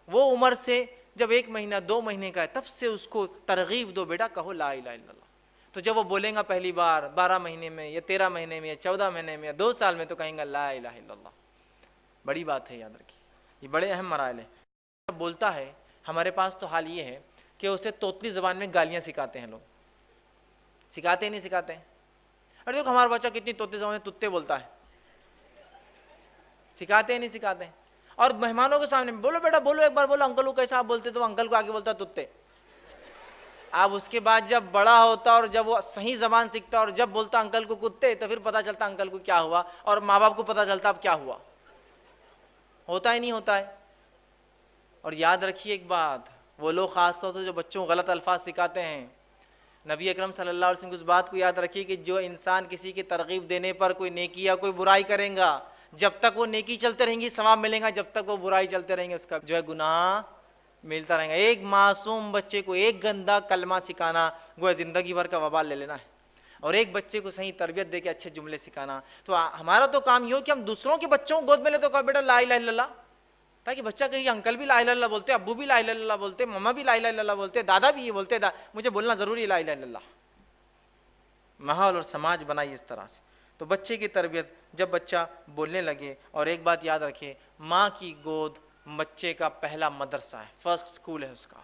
وہ عمر سے جب 1 مہینہ 2 مہینے کا ہے تب سے اس کو ترغیب دو، بیٹا کہو لا الہ الا اللہ. تو جب وہ بولیں گا پہلی بار 12 مہینے میں یا 13 مہینے میں یا 14 مہینے میں یا 2 سال میں، تو کہیں گا لا الہ الا اللہ. بڑی بات ہے، یاد رکھیے، یہ بڑے اہم مراحل ہیں. جب بولتا ہے ہمارے پاس تو حال یہ ہے کہ اسے توتلی زبان میں گالیاں سکھاتے ہیں لوگ. سکھاتے ہی نہیں سکھاتے ہیں. ارے دیکھو ہمارا بچہ کتنی توتلی زبان میں تتے بولتا ہے. سکھاتے ہیں نہیں سکھاتے ہیں. اور مہمانوں کے سامنے بولو بیٹا بولو، ایک بار بولو انکل کو کیسا آپ بولتے، تو انکل کو آگے بولتا تتے. اب اس کے بعد جب بڑا ہوتا اور جب وہ صحیح زبان سیکھتا اور جب بولتا انکل کو کتے، تو پھر پتہ چلتا انکل کو کیا ہوا، اور ماں باپ کو پتہ چلتا اب کیا ہوا. ہوتا ہی نہیں ہوتا ہے. اور یاد رکھیے ایک بات، وہ لوگ خاص طور سے جو بچوں کو غلط الفاظ سکھاتے ہیں، نبی اکرم صلی اللہ علیہ وسلم اس بات کو یاد رکھیے کہ جو انسان کسی کی ترغیب دینے پر کوئی نیکی یا کوئی برائی کریں گا، جب تک وہ نیکی چلتے رہیں گی ثواب ملیں گا، جب تک وہ برائی چلتے رہیں گے اس کا جو ہے گناہ ملتا رہے گا. ایک معصوم بچے کو ایک گندا کلمہ سکھانا گویا زندگی بھر کا وبال لے لینا ہے، اور ایک بچے کو صحیح تربیت دے کے اچھے جملے سکھانا. تو ہمارا تو کام یہ ہو کہ ہم دوسروں کے بچوں کو گود میں لے تو کہا بیٹا لا الہ الا اللہ، تاکہ بچہ کہے انکل بھی لا الہ الا اللہ بولتے، ابو بھی لا الہ الا اللہ بولتے، مما بھی لا الہ الا اللہ بولتے، دادا بھی یہ بولتے، مجھے بولنا ضروری ہے لا الہ الا اللہ. ماحول اور سماج بنائیے اس طرح سے. تو بچے کی تربیت جب بچہ بولنے لگے، اور ایک بات یاد رکھیے، ماں کی گود بچے کا پہلا مدرسہ ہے، فرسٹ اسکول ہے اس کا.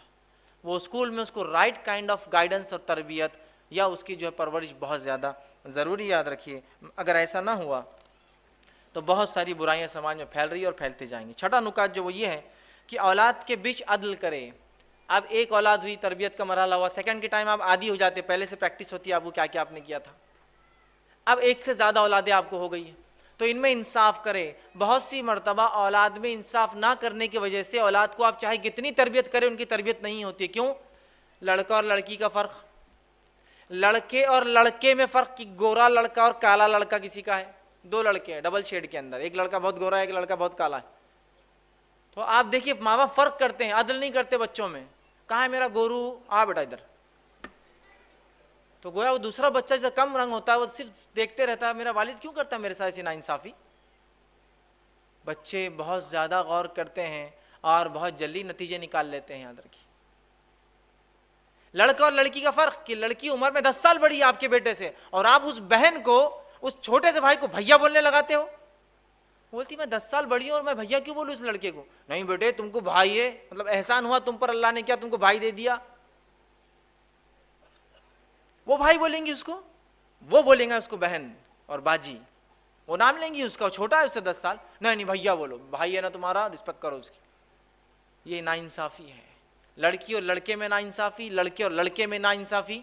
وہ اسکول میں اس کو رائٹ کائنڈ آف گائیڈنس اور تربیت یا اس کی جو ہے پرورش بہت زیادہ ضروری. یاد رکھیے اگر ایسا نہ ہوا تو بہت ساری برائیاں سماج میں پھیل رہی ہیں اور پھیلتے جائیں گی. چھٹا نکات جو وہ یہ ہے کہ اولاد کے بیچ عدل کرے. اب ایک اولاد ہوئی، تربیت کا مرحلہ ہوا، سیکنڈ کے ٹائم آپ عادی ہو جاتے، پہلے سے پریکٹس ہوتی ہے آپ کو کیا کیا آپ نے کیا تھا. اب ایک سے زیادہ اولادیں آپ کو ہو گئی ہیں، تو ان میں انصاف کرے. بہت سی مرتبہ اولاد میں انصاف نہ کرنے کی وجہ سے اولاد کو آپ چاہے کتنی تربیت کریں ان کی تربیت نہیں ہوتی. کیوں؟ لڑکا اور لڑکی کا فرق، لڑکے اور لڑکے میں فرق کہ گورا لڑکا اور کالا لڑکا کسی کا ہے. 2 لڑکے ہیں ڈبل شیڈ کے اندر، ایک لڑکا بہت گورا ہے، ایک لڑکا بہت کالا ہے. تو آپ دیکھیے ماں باپ فرق کرتے ہیں، عدل نہیں کرتے بچوں میں. کہاں ہے میرا گورو، آ بیٹا ادھر. تو گویا وہ دوسرا بچہ جیسا کم رنگ ہوتا ہے وہ صرف دیکھتے رہتا ہے میرا والد کیوں کرتا ہے میرے ساتھ ایسی ناانصافی. بچے بہت زیادہ غور کرتے ہیں اور بہت جلدی نتیجے نکال لیتے ہیں. یاد رکھیے لڑکا اور لڑکی کا فرق کہ لڑکی عمر میں 10 سال بڑی ہے آپ کے بیٹے سے، اور آپ اس بہن کو اس چھوٹے سے بھائی کو بھیا بولنے لگاتے ہو؟ بولتی میں 10 سال بڑی ہوں اور میں بھیا کیوں بولوں اس لڑکے کو؟ نہیں بیٹے تم کو بھائی ہے، مطلب احسان ہوا تم پر، اللہ نے کیا تم کو بھائی دے دیا۔ وہ بھائی بولیں گی اس کو، وہ بولیں گا اس کو بہن اور باجی، وہ نام لیں گی اس کا، چھوٹا ہے اس سے 10 سال، نہیں نہیں بھیا بولو، بھائی ہے نا تمہارا، رسپیکٹ کرو اس کی۔ یہ ناانصافی ہے، لڑکی اور لڑکے میں ناانصافی، لڑکے اور لڑکے میں ناانصافی،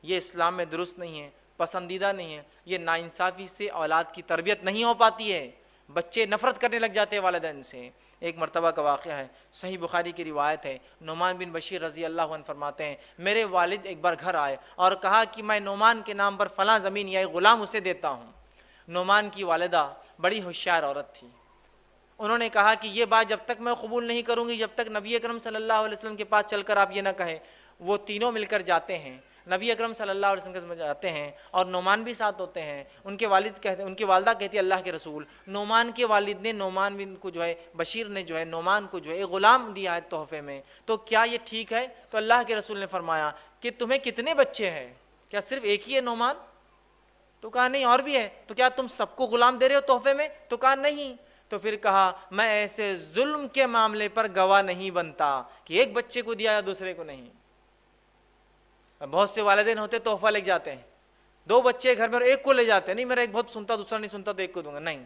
یہ اسلام میں درست نہیں ہے، پسندیدہ نہیں ہے۔ یہ ناانصافی سے اولاد کی تربیت نہیں ہو پاتی ہے، بچے نفرت کرنے لگ جاتے ہیں والدین سے۔ ایک مرتبہ کا واقعہ ہے، صحیح بخاری کی روایت ہے، نعمان بن بشیر رضی اللہ عنہ فرماتے ہیں میرے والد ایک بار گھر آئے اور کہا کہ میں نعمان کے نام پر فلاں زمین یا ایک غلام اسے دیتا ہوں۔ نعمان کی والدہ بڑی ہوشیار عورت تھی، انہوں نے کہا کہ یہ بات جب تک میں قبول نہیں کروں گی جب تک نبی اکرم صلی اللہ علیہ وسلم کے پاس چل کر آپ یہ نہ کہیں۔ وہ تینوں مل کر جاتے ہیں، نبی اکرم صلی اللہ علیہ وسلم کے پاس جاتے ہیں اور نعمان بھی ساتھ ہوتے ہیں۔ ان کے والدہ کہتی ہے اللہ کے رسول، نعمان کے والد نے نعمان بن کو جو ہے بشیر نے جو ہے نعمان کو جو ہے ایک غلام دیا ہے تحفے میں، تو کیا یہ ٹھیک ہے؟ تو اللہ کے رسول نے فرمایا کہ تمہیں کتنے بچے ہیں؟ کیا صرف ایک ہی ہے نعمان؟ تو کہا نہیں اور بھی ہے۔ تو کیا تم سب کو غلام دے رہے ہو تحفے میں؟ تو کہا نہیں۔ تو پھر کہا میں ایسے ظلم کے معاملے پر گواہ نہیں بنتا کہ ایک بچے کو دیا یا دوسرے کو نہیں۔ بہت سے والدین ہوتے تحفہ لے جاتے ہیں، 2 بچے گھر میں اور ایک کو لے جاتے ہیں، نہیں میرا ایک بہت سنتا دوسرا نہیں سنتا تو ایک کو دوں گا، نہیں۔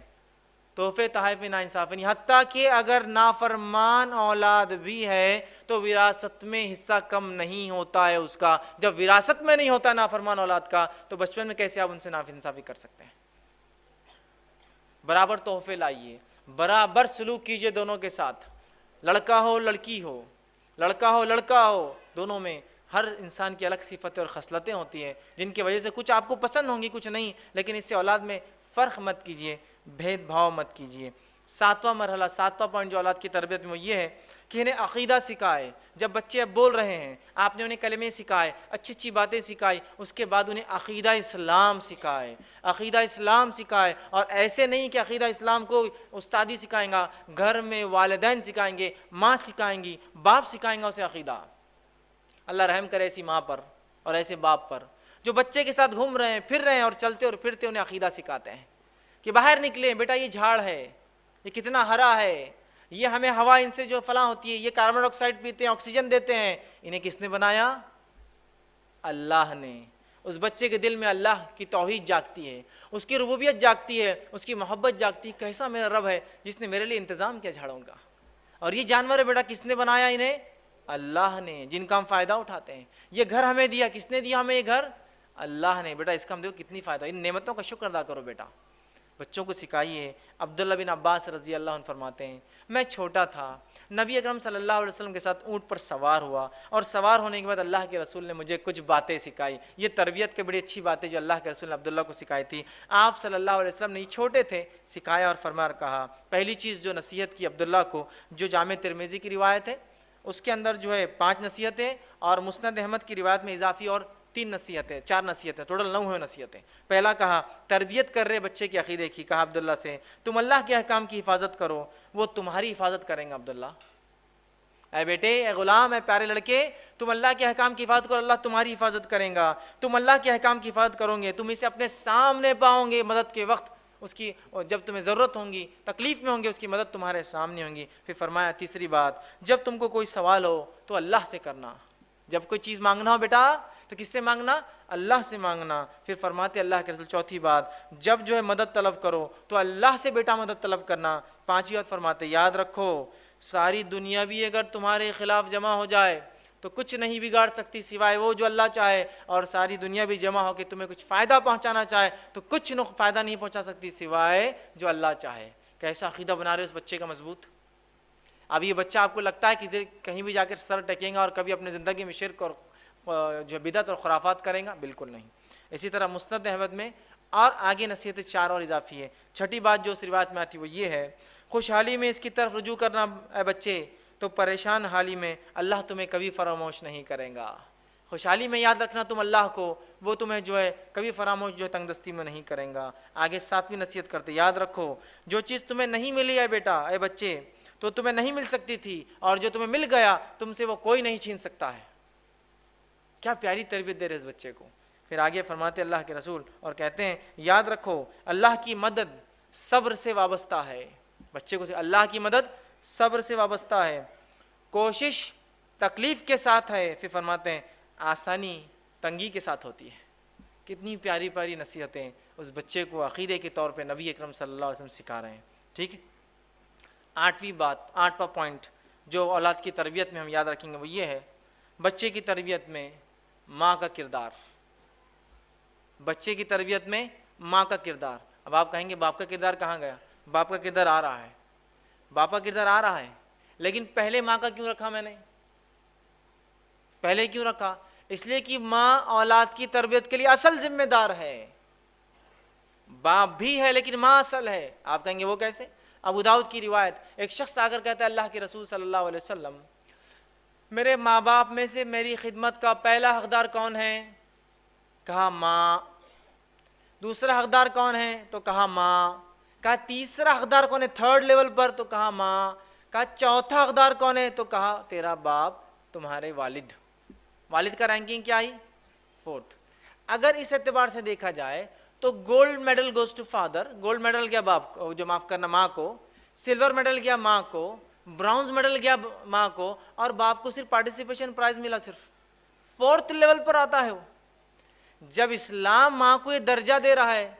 تحفے تحائف میں ناانصافی نہیں، حتیٰ کہ اگر نافرمان اولاد بھی ہے تو وراثت میں حصہ کم نہیں ہوتا ہے اس کا۔ جب وراثت میں نہیں ہوتا نافرمان اولاد کا تو بچپن میں کیسے آپ ان سے ناانصافی کر سکتے ہیں؟ برابر تحفے لائیے، برابر سلوک کیجئے دونوں کے ساتھ، لڑکا ہو لڑکی ہو، لڑکا ہو لڑکا ہو، دونوں میں ہر انسان کی الگ صفتیں اور خصلتیں ہوتی ہیں جن کی وجہ سے کچھ آپ کو پسند ہوں گی کچھ نہیں، لیکن اس سے اولاد میں فرق مت کیجئے، بھید بھاؤ مت کیجئے۔ 7واں مرحلہ، 7واں پوائنٹ جو اولاد کی تربیت میں وہ یہ ہے کہ انہیں عقیدہ سکھائے۔ جب بچے اب بول رہے ہیں آپ نے انہیں کلمے سکھائے، اچھی اچھی باتیں سکھائی، اس کے بعد انہیں عقیدہ اسلام سکھائے، عقیدہ اسلام سکھائے۔ اور ایسے نہیں کہ عقیدہ اسلام کو استادی سکھائیں گا، گھر میں والدین سکھائیں گے، ماں سکھائیں گی، باپ سکھائیں گا اسے عقیدہ۔ اللہ رحم کرے ایسی ماں پر اور ایسے باپ پر جو بچے کے ساتھ گھوم رہے ہیں پھر رہے ہیں اور چلتے اور پھرتے انہیں عقیدہ سکھاتے ہیں کہ باہر نکلیں بیٹا، یہ جھاڑ ہے، یہ کتنا ہرا ہے، یہ ہمیں ہوا ان سے جو فلاں ہوتی ہے، یہ کاربن ڈائی آکسائڈ پیتے ہیں، آکسیجن دیتے ہیں، انہیں کس نے بنایا؟ اللہ نے۔ اس بچے کے دل میں اللہ کی توحید جاگتی ہے، اس کی ربوبیت جاگتی ہے، اس کی محبت جاگتی ہے، کیسا میرا رب ہے جس نے میرے لیے انتظام کیا جھاڑوں کا، اور یہ جانور ہے بیٹا کس نے بنایا انہیں؟ اللہ نے، جن کا ہم فائدہ اٹھاتے ہیں۔ یہ گھر ہمیں دیا، کس نے دیا ہمیں یہ گھر؟ اللہ نے۔ بیٹا اس کا ہم دیکھو کتنی فائدہ، ان نعمتوں کا شکر ادا کرو بیٹا، بچوں کو سکھائیے۔ عبداللہ بن عباس رضی اللہ عنہ فرماتے ہیں میں چھوٹا تھا، نبی اکرم صلی اللہ علیہ وسلم کے ساتھ اونٹ پر سوار ہوا، اور سوار ہونے کے بعد اللہ کے رسول نے مجھے کچھ باتیں سکھائی۔ یہ تربیت کے بڑی اچھی باتیں جو اللہ کے رسول نے عبداللہ کو سکھائی تھی۔ آپ صلی اللہ علیہ وسلم نے یہ چھوٹے تھے سکھایا اور فرمایا کہا، پہلی چیز جو نصیحت کی عبداللہ کو، جو جامع ترمذی کی روایت ہے اس کے اندر جو ہے 5 نصیحتیں، اور مسند احمد کی روایت میں اضافی اور 3 نصیحتیں، 4 نصیحتیں، ٹوٹل 9 نصیحتیں۔ پہلا کہا تربیت کر رہے بچے کے عقیدے کی، کہا عبداللہ سے تم اللہ کے احکام کی حفاظت کرو، وہ تمہاری حفاظت کریں گا۔ عبداللہ اے بیٹے، اے غلام، اے پیارے لڑکے، تم اللہ کے احکام کی حفاظت کرو، اللہ تمہاری حفاظت کریں گا۔ تم اللہ کے احکام کی حفاظت کرو گے، تم اسے اپنے سامنے پاؤ گے مدد کے وقت، اس کی جب تمہیں ضرورت ہوں گی، تکلیف میں ہوں گے، اس کی مدد تمہارے سامنے ہوں گی۔ پھر فرمایا تیسری بات، جب تم کو کوئی سوال ہو تو اللہ سے کرنا، جب کوئی چیز مانگنا ہو بیٹا تو کس سے مانگنا؟ اللہ سے مانگنا۔ پھر فرماتے اللہ کے رسول چوتھی بات، جب جو ہے مدد طلب کرو تو اللہ سے بیٹا مدد طلب کرنا۔ پانچویں بات فرماتے یاد رکھو ساری دنیا بھی اگر تمہارے خلاف جمع ہو جائے تو کچھ نہیں بگاڑ سکتی سوائے وہ جو اللہ چاہے، اور ساری دنیا بھی جمع ہو کے تمہیں کچھ فائدہ پہنچانا چاہے تو کچھ فائدہ نہیں پہنچا سکتی سوائے جو اللہ چاہے۔ کیسا عقیدہ بنا رہے اس بچے کا مضبوط؟ اب یہ بچہ آپ کو لگتا ہے کہ کہیں بھی جا کر سر ٹکیں گا اور کبھی اپنے زندگی میں شرک اور جو بدعت اور خرافات کریں گا؟ بالکل نہیں۔ اسی طرح مسند احمد میں اور آگے نصیحت 4 اور اضافی ہے۔ چھٹی بات جو اس روایت میں آتی ہے وہ یہ ہے، خوشحالی میں اس کی طرف رجوع کرنا اے بچے تو پریشان حالی میں اللہ تمہیں کبھی فراموش نہیں کرے گا۔ خوشحالی میں یاد رکھنا تم اللہ کو، وہ تمہیں جو ہے کبھی فراموش جو ہے تنگ دستی میں نہیں کریں گا۔ آگے 7ویں نصیحت کرتے یاد رکھو جو چیز تمہیں نہیں ملی ہے بیٹا، اے بچے، تو تمہیں نہیں مل سکتی تھی، اور جو تمہیں مل گیا تم سے وہ کوئی نہیں چھین سکتا ہے۔ کیا پیاری تربیت دے رہے اس بچے کو، پھر آگے فرماتے اللہ کے رسول اور کہتے ہیں یاد رکھو اللہ کی مدد صبر سے وابستہ ہے. بچے کو اللہ کی مدد صبر سے وابستہ ہے, کوشش تکلیف کے ساتھ ہے. پھر فرماتے ہیں آسانی تنگی کے ساتھ ہوتی ہے. کتنی پیاری پیاری نصیحتیں اس بچے کو عقیدے کے طور پہ نبی اکرم صلی اللہ علیہ وسلم سکھا رہے ہیں. ٹھیک ہے, 8واں پوائنٹ جو اولاد کی تربیت میں ہم یاد رکھیں گے وہ یہ ہے, بچے کی تربیت میں ماں کا کردار. بچے کی تربیت میں ماں کا کردار. اب آپ کہیں گے باپ کا کردار کہاں گیا؟ باپ کا کردار آ رہا ہے, باپ کا کردار آ رہا ہے, لیکن پہلے ماں کا کیوں رکھا میں نے؟ پہلے کیوں رکھا؟ اس لیے کہ ماں اولاد کی تربیت کے لیے اصل ذمہ دار ہے. باپ بھی ہے لیکن ماں اصل ہے. آپ کہیں گے وہ کیسے؟ ابو داؤد کی روایت, ایک شخص آ کر کہتا ہے اللہ کے رسول صلی اللہ علیہ وسلم میرے ماں باپ میں سے میری خدمت کا پہلا حقدار کون ہے؟ کہا ماں. دوسرا حقدار کون ہے؟ تو کہا ماں. کہا تیسرا حقدار کون ہے تھرڈ لیول پر؟ تو کہا ماں. کہا چوتھا حقدار کون ہے؟ تو کہا تیرا باپ, تمہارے والد. والد کا رینکنگ کیا آئی؟ 4th. اگر اس اعتبار سے دیکھا جائے تو gold medal goes to father. Gold medal گیا باپ کو, جو معاف کرنا ماں کو. سلور میڈل گیا ماں کو. برونز میڈل گیا ماں کو. اور باپ کو صرف پارٹیسپیشن پرائز ملا صرف. 4th لیول پر آتا ہے وہ. جب اسلام ماں کو یہ درجہ دے رہا ہے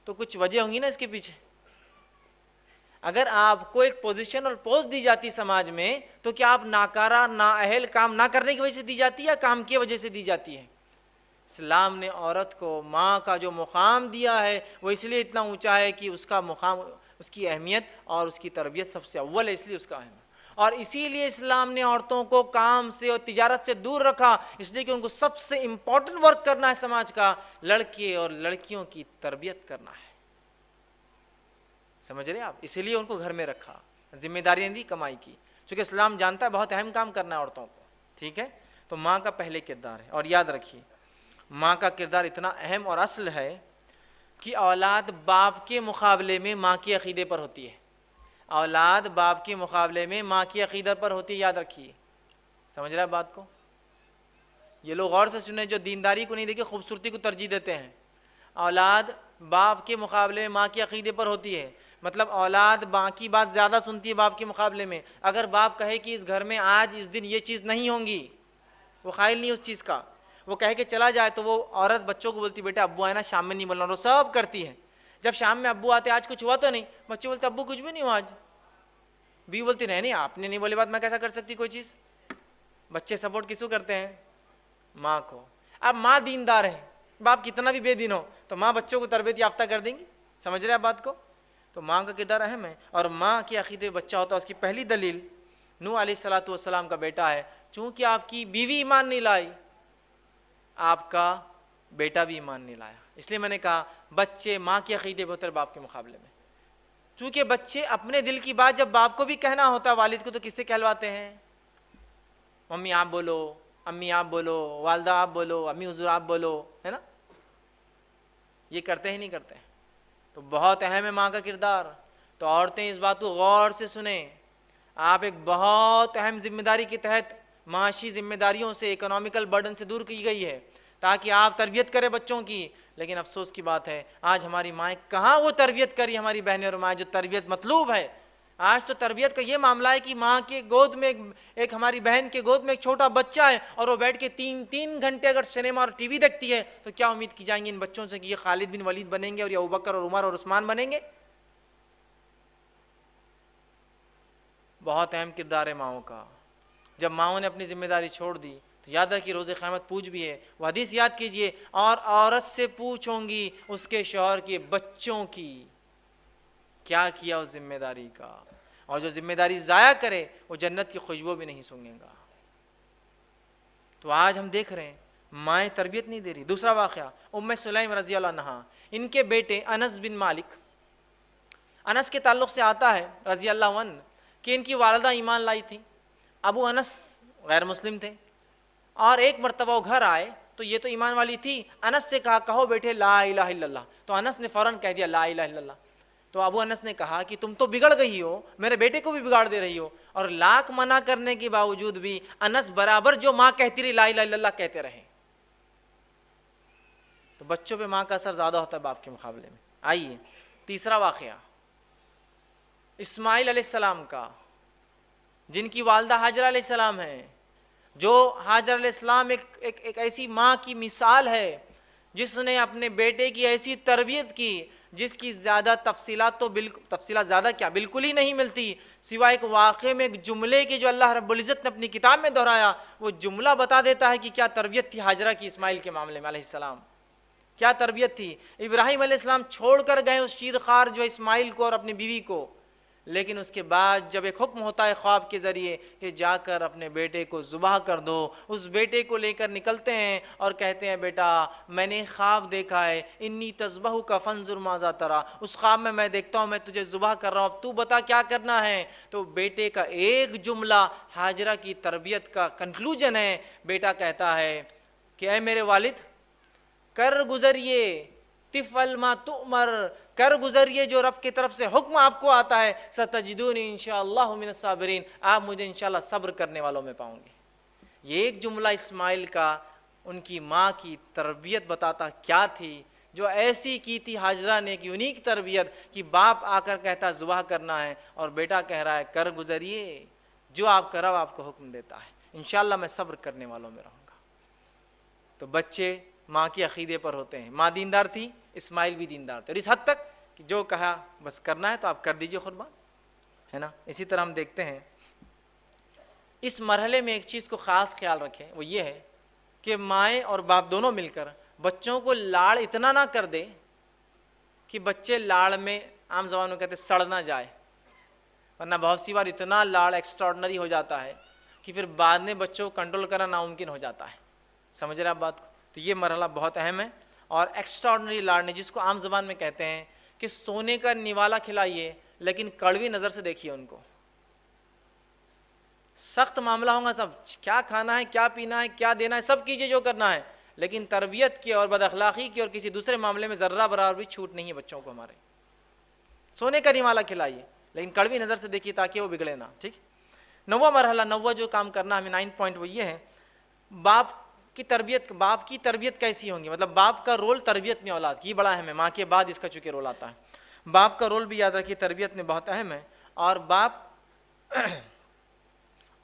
تو کچھ وجہ ہوں گی نا اس کے پیچھے. اگر آپ کو ایک پوزیشن اور پوسٹ دی جاتی سماج میں تو کیا آپ ناکارہ نااہل کام نہ کرنے کی وجہ سے دی جاتی ہے یا کام کی وجہ سے دی جاتی ہے؟ اسلام نے عورت کو ماں کا جو مقام دیا ہے وہ اس لیے اتنا اونچا ہے کہ اس کا مقام, اس کی اہمیت اور اس کی تربیت سب سے اول ہے, اس لیے اس کا اہم ہے. اور اسی لیے اسلام نے عورتوں کو کام سے اور تجارت سے دور رکھا, اس لیے کہ ان کو سب سے امپورٹنٹ ورک کرنا ہے سماج کا, لڑکے اور لڑکیوں کی تربیت کرنا ہے. سمجھ رہے آپ؟ اسی لیے ان کو گھر میں رکھا, ذمہ داریاں دی کمائی کی, چونکہ اسلام جانتا ہے بہت اہم کام کرنا ہے عورتوں کو. ٹھیک ہے, تو ماں کا پہلے کردار ہے. اور یاد رکھیے ماں کا کردار اتنا اہم اور اصل ہے کہ اولاد باپ کے مقابلے میں ماں کے عقیدے پر ہوتی ہے. اولاد باپ کے مقابلے میں ماں کی عقیدت پر ہوتی ہے, یاد رکھیے. سمجھ رہے ہیں بات کو؟ یہ لوگ غور سے سنیں جو دینداری کو نہیں دیکھے خوبصورتی کو ترجیح دیتے ہیں. اولاد باپ کے مقابلے میں ماں کی عقیدے پر ہوتی ہے, مطلب اولاد ماں کی بات زیادہ سنتی ہے باپ کے مقابلے میں. اگر باپ کہے کہ اس گھر میں آج اس دن یہ چیز نہیں ہوں گی, وہ قائل نہیں اس چیز کا, وہ کہے کہ چلا جائے, تو وہ عورت بچوں کو بولتی بیٹا ابو آئے نا شام میں نہیں بولنا, وہ سب کرتی ہے. جب شام میں ابو آتے آج کچھ ہوا تو نہیں, بچے بولتے ابو کچھ بھی نہیں ہوا آج. بھی بولتی نہیں آپ نے نہیں بولے بات میں کیسا کر سکتی کوئی چیز. بچے سپورٹ کس کو کرتے ہیں؟ ماں کو. اب ماں دیندار ہے, باپ کتنا بھی بے دین ہو تو ماں بچوں کو تربیت یافتہ کر دیں گی. سمجھ رہے ہیں بات کو؟ تو ماں کا کردار اہم ہے. اور ماں کے عقیدے بچہ ہوتا ہے, اس کی پہلی دلیل نوح علیہ الصلوۃ والسلام کا بیٹا ہے. چونکہ آپ کی بیوی ایمان نہیں لائی, آپ کا بیٹا بھی ایمان نہیں لایا. اس لیے میں نے کہا بچے ماں کے عقیدے بہتر باپ کے مقابلے میں. چونکہ بچے اپنے دل کی بات جب باپ کو بھی کہنا ہوتا ہے والد کو, تو کس سے کہلواتے ہیں؟ ممی آپ بولو, امی آپ بولو, والدہ آپ بولو, امی حضور آپ بولو, ہے نا؟ یہ کرتے ہی نہیں کرتے. تو بہت اہم ہے ماں کا کردار. تو عورتیں اس بات کو غور سے سنیں, آپ ایک بہت اہم ذمہ داری کے تحت معاشی ذمہ داریوں سے, اکنامیکل برڈن سے دور کی گئی ہے تاکہ آپ تربیت کریں بچوں کی. لیکن افسوس کی بات ہے آج ہماری مائیں کہاں وہ تربیت کری, ہماری بہنیں اور مائیں جو تربیت مطلوب ہے. آج تو تربیت کا یہ معاملہ ہے کہ ماں کے گود میں ایک ہماری بہن کے گود میں ایک چھوٹا بچہ ہے, اور وہ بیٹھ کے 3 گھنٹے اگر سنیما اور ٹی وی دیکھتی ہے, تو کیا امید کی جائیں گی ان بچوں سے کہ یہ خالد بن ولید بنیں گے اور یہ ابوبکر اور عمر اور عثمان بنیں گے؟ بہت اہم کردار ہے ماؤں کا. جب ماؤں نے اپنی ذمہ داری چھوڑ دی تو یاد رکھیے روز قیامت پوچھ بھی ہے. وہ حدیث یاد کیجئے, اور عورت سے پوچھوں گی اس کے شوہر کے بچوں کی کیا کیا اس ذمہ داری کا, اور جو ذمہ داری ضائع کرے وہ جنت کی خوشبو بھی نہیں سونگے گا. تو آج ہم دیکھ رہے ہیں مائیں تربیت نہیں دے رہی. دوسرا واقعہ ام سلیم رضی اللہ عنہا, ان کے بیٹے انس بن مالک, انس کے تعلق سے آتا ہے رضی اللہ عنہ کہ ان کی والدہ ایمان لائی تھی. ابو انس غیر مسلم تھے, اور ایک مرتبہ وہ گھر آئے تو یہ تو ایمان والی تھی. انس سے کہا کہو بیٹے لا الہ الا اللہ, تو انس نے فوراً کہہ دیا لا الہ الا اللہ. تو ابو انس نے کہا کہ تم تو بگڑ گئی ہو, میرے بیٹے کو بھی بگاڑ دے رہی ہو. اور لاکھ منع کرنے کے باوجود بھی انس برابر جو ماں کہتی رہی لا الہ الا اللہ کہتے رہے. تو بچوں پہ ماں کا اثر زیادہ ہوتا ہے باپ کے مقابلے میں۔ آئیے تیسرا واقعہ اسماعیل علیہ السلام کا، جن کی والدہ ہاجرہ علیہ السلام ہیں، جو ہاجر علیہ السلام ایک ایسی ماں کی مثال ہے جس نے اپنے بیٹے کی ایسی تربیت کی جس کی زیادہ تفصیلات تو تفصیلات زیادہ کیا بالکل ہی نہیں ملتی، سوائے ایک واقعے میں ایک جملے کے جو اللہ رب العزت نے اپنی کتاب میں دہرایا، وہ جملہ بتا دیتا ہے کہ کیا تربیت تھی ہاجرہ کی اسماعیل کے معاملے میں علیہ السلام، کیا تربیت تھی۔ ابراہیم علیہ السلام چھوڑ کر گئے اس شیرخوار جو اسماعیل کو اور اپنی بیوی کو، لیکن اس کے بعد جب ایک حکم ہوتا ہے خواب کے ذریعے کہ جا کر اپنے بیٹے کو ذبح کر دو، اس بیٹے کو لے کر نکلتے ہیں اور کہتے ہیں بیٹا میں نے خواب دیکھا ہے، انی تذبحک فانظر ماذا تری، اس خواب میں دیکھتا ہوں میں تجھے ذبح کر رہا ہوں، اب تو بتا کیا کرنا ہے۔ تو بیٹے کا ایک جملہ ہاجرہ کی تربیت کا کنکلوژن ہے، بیٹا کہتا ہے کہ اے میرے والد کر گزریے تفعل ما تؤمر، کر گزریے جو رب کی طرف سے حکم آپ کو آتا ہے، ستجدونی انشاءاللہ من الصابرین، آپ مجھے انشاءاللہ صبر کرنے والوں میں پاؤں گے۔ یہ ایک جملہ اسماعیل کا ان کی ماں کی تربیت بتاتا کیا تھی، جو ایسی کی تھی ہاجرہ نے ایک یونیک تربیت کہ باپ آ کر کہتا ذبح کرنا ہے اور بیٹا کہہ رہا ہے کر گزریے جو آپ کا رب آپ کو حکم دیتا ہے، انشاءاللہ میں صبر کرنے والوں میں رہوں گا۔ تو بچے ماں کے عقیدے پر ہوتے ہیں، ماں دیندار تھی، اسماعیل بھی دیندار تھے، اور اس حد تک کہ جو کہا بس کرنا ہے تو آپ کر دیجئے قربان، ہے نا۔ اسی طرح ہم دیکھتے ہیں اس مرحلے میں ایک چیز کو خاص خیال رکھیں، وہ یہ ہے کہ مائیں اور باپ دونوں مل کر بچوں کو لاڑ اتنا نہ کر دے کہ بچے لاڑ میں عام زبان میں کہتے سڑ نہ جائے، ورنہ بہت سی بار اتنا لاڑ ایکسٹراڈنری ہو جاتا ہے کہ پھر بعد میں بچوں کو کنٹرول کرنا ناممکن ہو جاتا ہے۔ سمجھ رہے آپ بات کو؟ تو یہ مرحلہ بہت اہم ہے، اور ایکسٹراڈنری لاڑنے جس کو عام زبان میں کہتے ہیں کہ سونے کا نوالا کھلائیے لیکن کڑوی نظر سے دیکھیے ان کو، سخت معاملہ ہوگا، سب کیا کھانا ہے کیا پینا ہے کیا دینا ہے سب کیجئے جو کرنا ہے، لیکن تربیت کی اور بد اخلاقی کی اور کسی دوسرے معاملے میں ذرہ برابر بھی چھوٹ نہیں ہے بچوں کو ہمارے۔ سونے کا نوالا کھلائیے لیکن کڑوی نظر سے دیکھیے تاکہ وہ بگڑے نہ، ٹھیک۔ نواں مرحلہ، نواں جو کام کرنا ہمیں 9 پوائنٹ وہ یہ ہے، باپ کی تربیت کیسی ہوں گی، مطلب باپ کا رول تربیت میں اولاد کی، یہ بڑا اہم ہے، ماں کے بعد اس کا چونکہ رول آتا ہے، باپ کا رول بھی یاد رکھیے تربیت میں بہت اہم ہے، اور باپ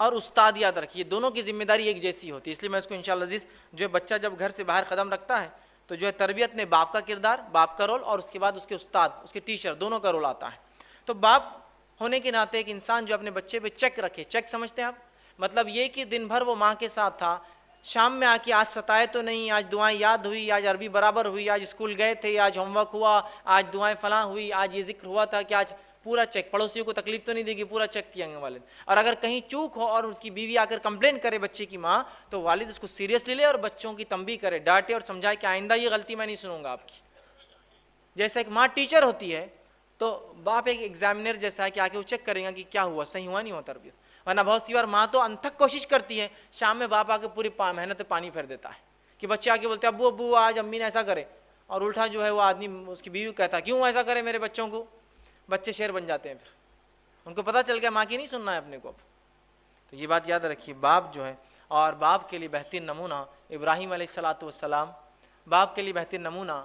اور استاد یاد رکھیے دونوں کی ذمہ داری ایک جیسی ہوتی ہے، اس لیے میں اس کو انشاءاللہ عزیز جو ہے بچہ جب گھر سے باہر قدم رکھتا ہے تو جو ہے تربیت میں باپ کا کردار، باپ کا رول، اور اس کے بعد اس کے استاد، اس کے ٹیچر دونوں کا رول آتا ہے۔ تو باپ ہونے کے ناطے ایک انسان جو اپنے بچے پہ چیک رکھے، چیک سمجھتے ہیں آپ، مطلب یہ کہ دن بھر وہ ماں کے ساتھ تھا، شام میں آ کے آج ستائے تو نہیں، آج دعائیں یاد ہوئی، آج عربی برابر ہوئی، آج اسکول گئے تھے، آج ہوم ورک ہوا، آج دعائیں فلاں ہوئی، آج یہ ذکر ہوا تھا کہ آج پورا چیک، پڑوسیوں کو تکلیف تو نہیں دے گی، پورا چیک کیا گے والد۔ اور اگر کہیں چوک ہو اور اس کی بیوی آ کر کمپلین کرے بچے کی ماں، تو والد اس کو سیریسلی لے اور بچوں کی تنبیہ کرے، ڈانٹے اور سمجھائے کہ آئندہ یہ غلطی میں نہیں سنوں گا آپ کی۔ جیسا ایک ماں ٹیچر ہوتی ہے تو باپ ایک ایگزامینر جیسا ہے کہ آ کے وہ چیک کرے گا کہ کیا ہوا، صحیح ہوا نہیں ہوا تربیت۔ ورنہ بہت سی بار ماں تو انتھک کوشش کرتی ہے، شام میں باپ آ کے پوری محنت پانی پھیر دیتا ہے کہ بچے آ کے بولتے ہیں ابو آج امی نے ایسا کرے، اور الٹا جو ہے وہ آدمی اس کی بیوی کہتا ہے کیوں ایسا کرے میرے بچوں کو، بچے شیر بن جاتے ہیں، پھر ان کو پتہ چل گیا ماں کی نہیں سننا ہے اپنے کو اب۔ تو یہ بات یاد رکھیے، باپ جو ہے، اور باپ کے لیے بہترین نمونہ ابراہیم علیہ السلام، باپ کے لیے بہترین نمونہ